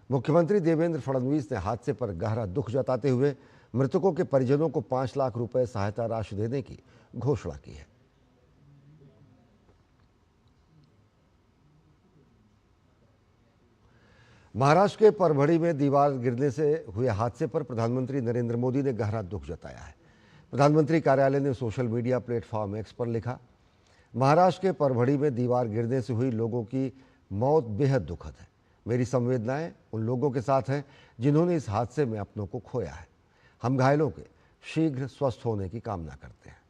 मुख्यमंत्री देवेंद्र फडणवीस ने हादसे पर गहरा दुख जताते हुए मृतकों के परिजनों को 5 लाख रुपए सहायता राशि देने की घोषणा की है। महाराष्ट्र के परभणी में दीवार गिरने से हुए हादसे पर प्रधानमंत्री नरेंद्र मोदी ने गहरा दुख जताया है। प्रधानमंत्री कार्यालय ने सोशल मीडिया प्लेटफॉर्म एक्स पर लिखा, महाराष्ट्र के परभणी में दीवार गिरने से हुई लोगों की मौत बेहद दुखद है। मेरी संवेदनाएं उन लोगों के साथ हैं जिन्होंने इस हादसे में अपनों को खोया है। हम घायलों के शीघ्र स्वस्थ होने की कामना करते हैं।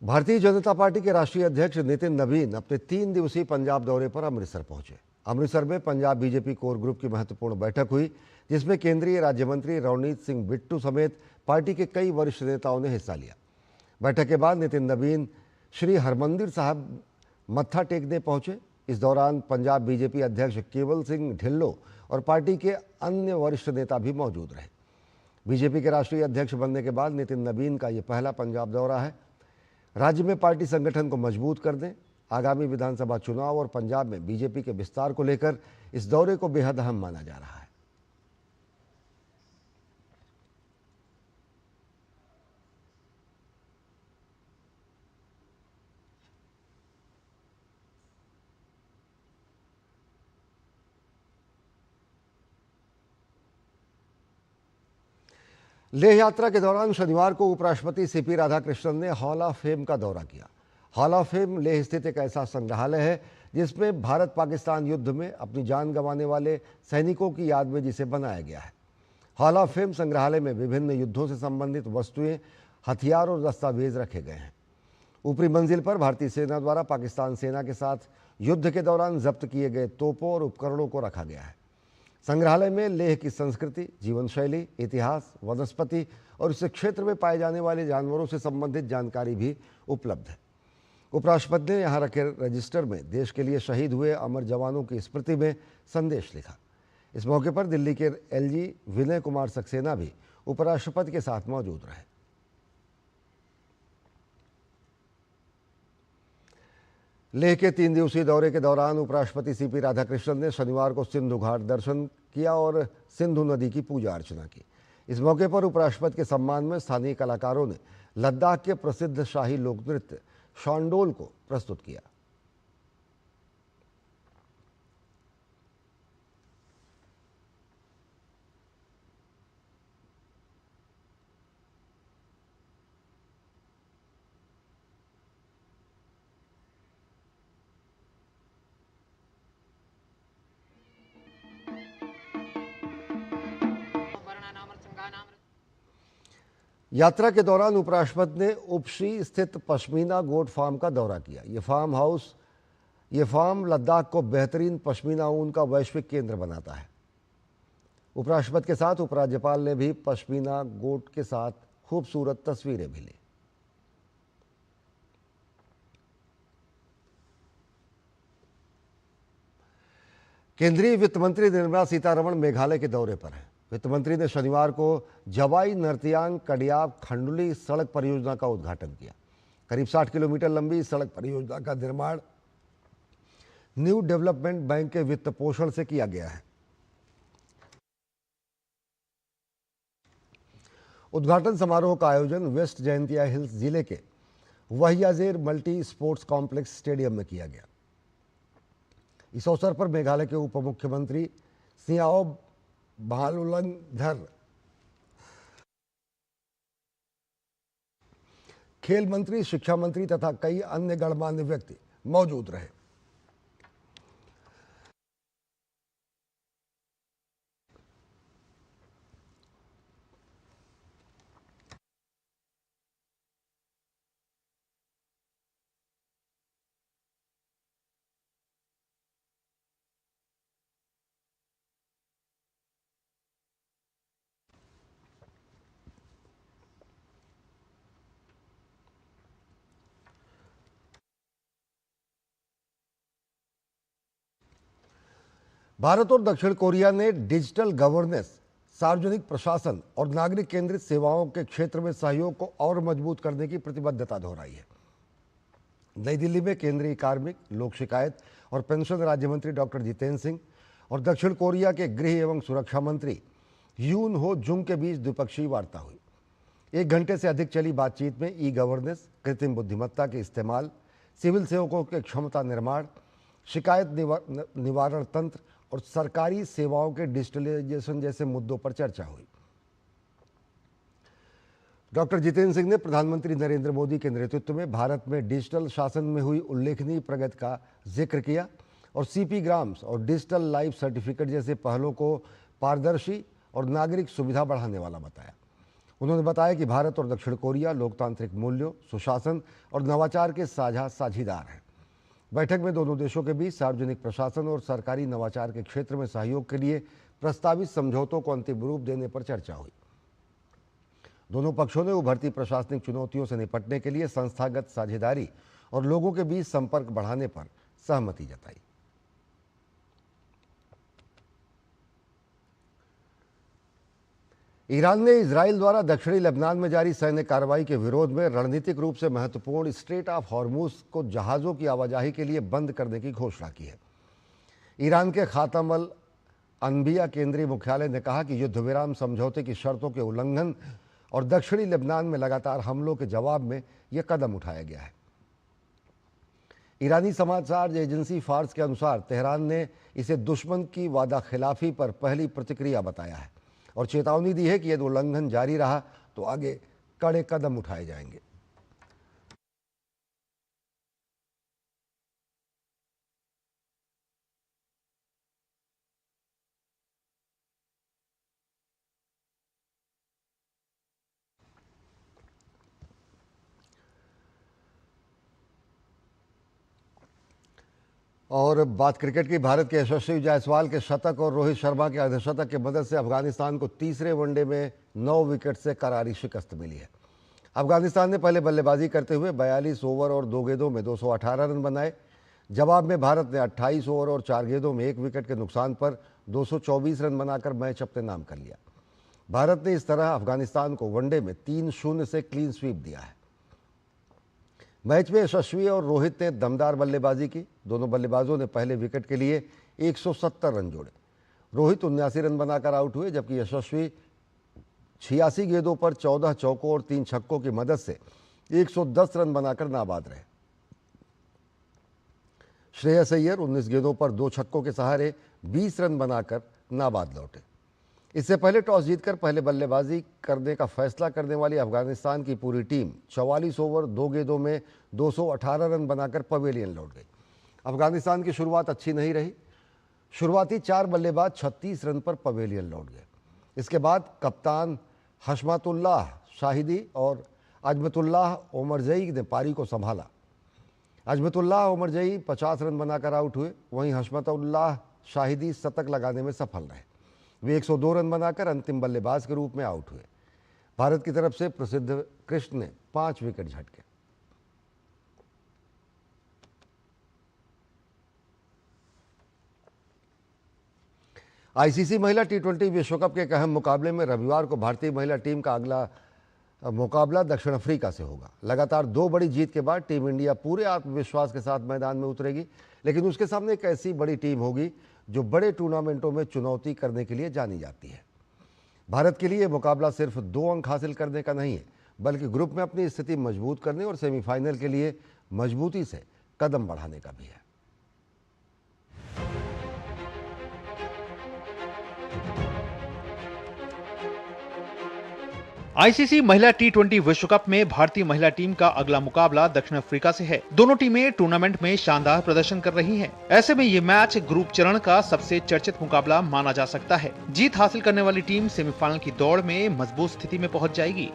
भारतीय जनता पार्टी के राष्ट्रीय अध्यक्ष नितिन नवीन अपने 3 दिवसीय पंजाब दौरे पर अमृतसर पहुंचे। अमृतसर में पंजाब बीजेपी कोर ग्रुप की महत्वपूर्ण बैठक हुई, जिसमें केंद्रीय राज्य मंत्री रवनीत सिंह बिट्टू समेत पार्टी के कई वरिष्ठ नेताओं ने हिस्सा लिया। बैठक के बाद नितिन नवीन श्री हरमंदिर साहब मत्था टेकने पहुंचे। इस दौरान पंजाब बीजेपी अध्यक्ष केवल सिंह ढिल्लो और पार्टी के अन्य वरिष्ठ नेता भी मौजूद रहे। बीजेपी के राष्ट्रीय अध्यक्ष बनने के बाद नितिन नवीन का ये पहला पंजाब दौरा है। राज्य में पार्टी संगठन को मजबूत करने, आगामी विधानसभा चुनाव और पंजाब में बीजेपी के विस्तार को लेकर इस दौरे को बेहद अहम माना जा रहा है। लेह यात्रा के दौरान शनिवार को उपराष्ट्रपति सीपी राधाकृष्णन ने हॉल ऑफ फेम का दौरा किया। हॉल ऑफ फेम लेह स्थित एक ऐसा संग्रहालय है जिसमें भारत पाकिस्तान युद्ध में अपनी जान गंवाने वाले सैनिकों की याद में जिसे बनाया गया है। हॉल ऑफ फेम संग्रहालय में विभिन्न युद्धों से संबंधित वस्तुएं, हथियार और दस्तावेज रखे गए हैं। ऊपरी मंजिल पर भारतीय सेना द्वारा पाकिस्तान सेना के साथ युद्ध के दौरान जब्त किए गए तोपों और उपकरणों को रखा गया है। संग्रहालय में लेह की संस्कृति, जीवन शैली, इतिहास, वनस्पति और इस क्षेत्र में पाए जाने वाले जानवरों से संबंधित जानकारी भी उपलब्ध है। उपराष्ट्रपति ने यहाँ रखे रजिस्टर में देश के लिए शहीद हुए अमर जवानों की स्मृति में संदेश लिखा। इस मौके पर दिल्ली के एलजी विनय कुमार सक्सेना भी उपराष्ट्रपति के साथ मौजूद रहे। लेह के 3 दिवसीय दौरे के दौरान उपराष्ट्रपति सीपी राधाकृष्णन ने शनिवार को सिंधु घाट दर्शन किया और सिंधु नदी की पूजा अर्चना की। इस मौके पर उपराष्ट्रपति के सम्मान में स्थानीय कलाकारों ने लद्दाख के प्रसिद्ध शाही लोक नृत्य शॉन्डोल को प्रस्तुत किया। यात्रा के दौरान उपराष्ट्रपति ने उपशी स्थित पश्मीना गोट फार्म का दौरा किया। ये फार्म लद्दाख को बेहतरीन पश्मीना ऊन का वैश्विक केंद्र बनाता है। उपराष्ट्रपति के साथ उपराज्यपाल ने भी पश्मीना गोट के साथ खूबसूरत तस्वीरें भी ली। केंद्रीय वित्त मंत्री निर्मला सीतारमण मेघालय के दौरे पर हैं। वित्त मंत्री ने शनिवार को जवाई नर्तियांग कडियाब खंडुली सड़क परियोजना का उद्घाटन किया। करीब 60 किलोमीटर लंबी इस सड़क परियोजना का निर्माण न्यू डेवलपमेंट बैंक के वित्त पोषण से किया गया है। उद्घाटन समारोह का आयोजन वेस्ट जयंतिया हिल्स जिले के वहियाजेर मल्टी स्पोर्ट्स कॉम्प्लेक्स स्टेडियम में किया गया। इस अवसर पर मेघालय के उप मुख्यमंत्री सियाओ भालुलंधर, खेल मंत्री, शिक्षा मंत्री तथा कई अन्य गणमान्य व्यक्ति मौजूद रहे। भारत और दक्षिण कोरिया ने डिजिटल गवर्नेंस, सार्वजनिक प्रशासन और नागरिक केंद्रित सेवाओं के क्षेत्र में सहयोग को और मजबूत करने की प्रतिबद्धता दोहराई है। नई दिल्ली में केंद्रीय कार्मिक, लोक शिकायत और पेंशन राज्य मंत्री डॉक्टर जितेंद्र सिंह और दक्षिण कोरिया के गृह एवं सुरक्षा मंत्री यून हो जुंग के बीच द्विपक्षीय वार्ता हुई। 1 घंटे से अधिक चली बातचीत में ई गवर्नेंस, कृत्रिम बुद्धिमत्ता के इस्तेमाल, सिविल सेवकों के क्षमता निर्माण, शिकायत निवारण तंत्र और सरकारी सेवाओं के डिजिटलाइजेशन जैसे मुद्दों पर चर्चा हुई। डॉक्टर जितेंद्र सिंह ने प्रधानमंत्री नरेंद्र मोदी के नेतृत्व में भारत में डिजिटल शासन में हुई उल्लेखनीय प्रगति का जिक्र किया और सीपी ग्राम्स और डिजिटल लाइफ सर्टिफिकेट जैसे पहलों को पारदर्शी और नागरिक सुविधा बढ़ाने वाला बताया। उन्होंने बताया कि भारत और दक्षिण कोरिया लोकतांत्रिक मूल्यों, सुशासन और नवाचार के साझा साझीदार हैं। बैठक में दोनों देशों के बीच सार्वजनिक प्रशासन और सरकारी नवाचार के क्षेत्र में सहयोग के लिए प्रस्तावित समझौतों को अंतिम रूप देने पर चर्चा हुई। दोनों पक्षों ने उभरती प्रशासनिक चुनौतियों से निपटने के लिए संस्थागत साझेदारी और लोगों के बीच संपर्क बढ़ाने पर सहमति जताई। ईरान ने इजराइल द्वारा दक्षिणी लेबनान में जारी सैन्य कार्रवाई के विरोध में रणनीतिक रूप से महत्वपूर्ण स्ट्रेट ऑफ हॉर्मुज को जहाज़ों की आवाजाही के लिए बंद करने की घोषणा की है। ईरान के खातम अल अनबिया केंद्रीय मुख्यालय ने कहा कि युद्ध विराम समझौते की शर्तों के उल्लंघन और दक्षिणी लेबनान में लगातार हमलों के जवाब में यह कदम उठाया गया है। ईरानी समाचार एजेंसी फार्स के अनुसार तेहरान ने इसे दुश्मन की वादा खिलाफी पर पहली प्रतिक्रिया बताया है और चेतावनी दी है कि यदि उल्लंघन जारी रहा तो आगे कड़े कदम उठाए जाएंगे। और बात क्रिकेट की, भारत के यशस्वी जायसवाल के शतक और रोहित शर्मा के अर्धशतक की मदद से अफगानिस्तान को तीसरे वनडे में 9 विकेट से करारी शिकस्त मिली है। अफगानिस्तान ने पहले बल्लेबाजी करते हुए 42 ओवर और 2 गेंदों में 218 रन बनाए। जवाब में भारत ने 28 ओवर और 4 गेंदों में 1 विकेट के नुकसान पर 224 रन बनाकर मैच अपने नाम कर लिया। भारत ने इस तरह अफगानिस्तान को वनडे में 3-0 से क्लीन स्वीप दिया है। मैच में यशस्वी और रोहित ने दमदार बल्लेबाजी की। दोनों बल्लेबाजों ने पहले विकेट के लिए 170 रन जोड़े। रोहित 79 रन बनाकर आउट हुए, जबकि यशस्वी 86 गेंदों पर 14 चौकों और 3 छक्कों की मदद से 110 रन बनाकर नाबाद रहे। श्रेयस अय्यर 19 गेंदों पर 2 छक्कों के सहारे 20 रन बनाकर नाबाद लौटे। इससे पहले टॉस जीतकर पहले बल्लेबाजी करने का फैसला करने वाली अफगानिस्तान की पूरी टीम 44 ओवर 2 गेंदों में 218 रन बनाकर पवेलियन लौट गई। अफगानिस्तान की शुरुआत अच्छी नहीं रही। शुरुआती 4 बल्लेबाज 36 रन पर पवेलियन लौट गए। इसके बाद कप्तान हशमतुल्लाह शाहिदी और अजमतुल्लाह ओमरजई ने पारी को संभाला। अजमतुल्लाह ओमरजई 50 रन बनाकर आउट हुए, वहीं हशमतुल्लाह शाहिदी शतक लगाने में सफल रहे। वे 102 रन बनाकर अंतिम बल्लेबाज के रूप में आउट हुए। भारत की तरफ से प्रसिद्ध कृष्ण ने 5 विकेट झटके। आईसीसी महिला टी20 विश्व कप के एक अहम मुकाबले में रविवार को भारतीय महिला टीम का अगला मुकाबला दक्षिण अफ्रीका से होगा। लगातार 2 बड़ी जीत के बाद टीम इंडिया पूरे आत्मविश्वास के साथ मैदान में उतरेगी, लेकिन उसके सामने एक ऐसी बड़ी टीम होगी जो बड़े टूर्नामेंटों में चुनौती करने के लिए जानी जाती है। भारत के लिए यह मुकाबला सिर्फ 2 अंक हासिल करने का नहीं है, बल्कि ग्रुप में अपनी स्थिति मजबूत करने और सेमीफाइनल के लिए मजबूती से कदम बढ़ाने का भी है। आईसीसी महिला टी20 विश्व कप में भारतीय महिला टीम का अगला मुकाबला दक्षिण अफ्रीका से है। दोनों टीमें टूर्नामेंट में शानदार प्रदर्शन कर रही हैं। ऐसे में ये मैच ग्रुप चरण का सबसे चर्चित मुकाबला माना जा सकता है। जीत हासिल करने वाली टीम सेमीफाइनल की दौड़ में मजबूत स्थिति में पहुंच जाएगी।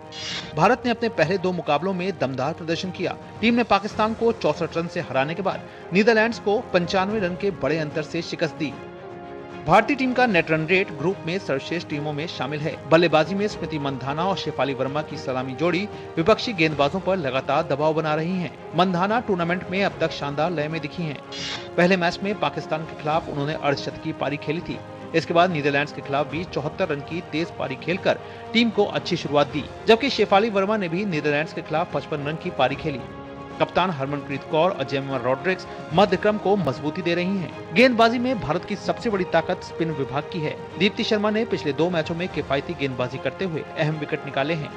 भारत ने अपने पहले 2 मुकाबलों में दमदार प्रदर्शन किया। टीम ने पाकिस्तान को 64 रन से हराने के बाद नीदरलैंड्स को 95 रन के बड़े अंतर से शिकस्त दी। भारतीय टीम का नेट रन रेट ग्रुप में सर्वश्रेष्ठ टीमों में शामिल है। बल्लेबाजी में स्मृति मंधाना और शेफाली वर्मा की सलामी जोड़ी विपक्षी गेंदबाजों पर लगातार दबाव बना रही हैं। मंधाना टूर्नामेंट में अब तक शानदार लय में दिखी हैं। पहले मैच में पाकिस्तान के खिलाफ उन्होंने अर्धशतकीय पारी खेली थी। इसके बाद नीदरलैंड्स के खिलाफ भी 74 रन की तेज पारी खेलकर टीम को अच्छी शुरुआत दी, जबकि शेफाली वर्मा ने भी नीदरलैंड्स के खिलाफ 55 रन की पारी खेली। कप्तान हरमनप्रीत कौर और जेमिमा रॉड्रिक्स मध्य क्रम को मजबूती दे रही हैं। गेंदबाजी में भारत की सबसे बड़ी ताकत स्पिन विभाग की है। दीप्ति शर्मा ने पिछले 2 मैचों में किफायती गेंदबाजी करते हुए अहम विकेट निकाले हैं।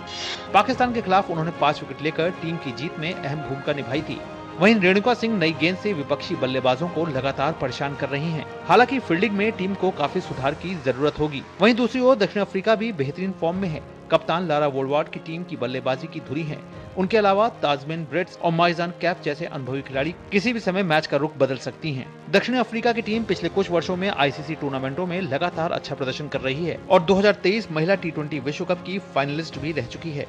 पाकिस्तान के खिलाफ उन्होंने 5 विकेट लेकर टीम की जीत में अहम भूमिका निभाई थी। वहीं रेणुका सिंह नई गेंद से विपक्षी बल्लेबाजों को लगातार परेशान कर रही हैं। हालांकि फील्डिंग में टीम को काफी सुधार की जरूरत होगी। वहीं दूसरी ओर दक्षिण अफ्रीका भी बेहतरीन फॉर्म में है। कप्तान लारा वोलवार्ड की टीम की बल्लेबाजी की धुरी है। उनके अलावा ताजमिन ब्रिट्स और माइजान कैफ जैसे अनुभवी खिलाड़ी किसी भी समय मैच का रुख बदल सकती हैं। दक्षिण अफ्रीका की टीम पिछले कुछ वर्षों में आईसीसी टूर्नामेंटों में लगातार अच्छा प्रदर्शन कर रही है और 2023 महिला टी20 विश्व कप की फाइनलिस्ट भी रह चुकी है।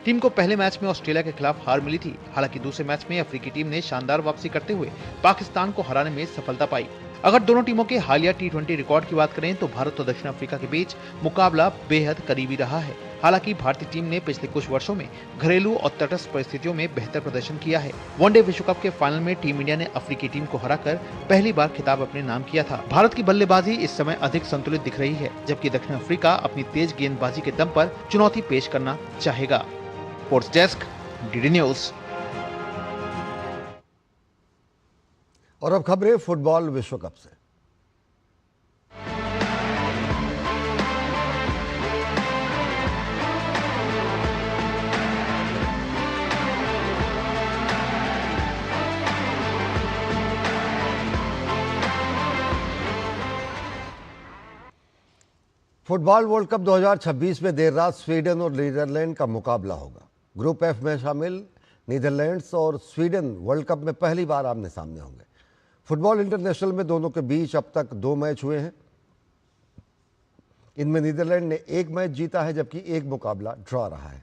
टीम को पहले मैच में ऑस्ट्रेलिया के खिलाफ हार मिली थी। हालांकि दूसरे मैच में अफ्रीकी टीम ने शानदार वापसी करते हुए पाकिस्तान को हराने में सफलता पाई। अगर दोनों टीमों के हालिया टी20 रिकॉर्ड की बात करें तो भारत और दक्षिण अफ्रीका के बीच मुकाबला बेहद करीबी रहा है। हालांकि भारतीय टीम ने पिछले कुछ वर्षों में घरेलू और तटस्थ परिस्थितियों में बेहतर प्रदर्शन किया है। वनडे विश्व कप के फाइनल में टीम इंडिया ने अफ्रीकी टीम को हराकर पहली बार खिताब अपने नाम किया था। भारत की बल्लेबाजी इस समय अधिक संतुलित दिख रही है, जबकि दक्षिण अफ्रीका अपनी तेज गेंदबाजी के दम पर चुनौती पेश करना चाहेगा। Sports desk, DD news. और अब खबरें फुटबॉल विश्व कप से। फुटबॉल वर्ल्ड कप 2026 में देर रात स्वीडन और नीदरलैंड का मुकाबला होगा। ग्रुप एफ में शामिल नीदरलैंड्स और स्वीडन वर्ल्ड कप में पहली बार आमने सामने होंगे। फुटबॉल इंटरनेशनल में दोनों के बीच अब तक 2 मैच हुए हैं। इनमें नीदरलैंड ने 1 मैच जीता है, जबकि 1 मुकाबला ड्रॉ रहा है।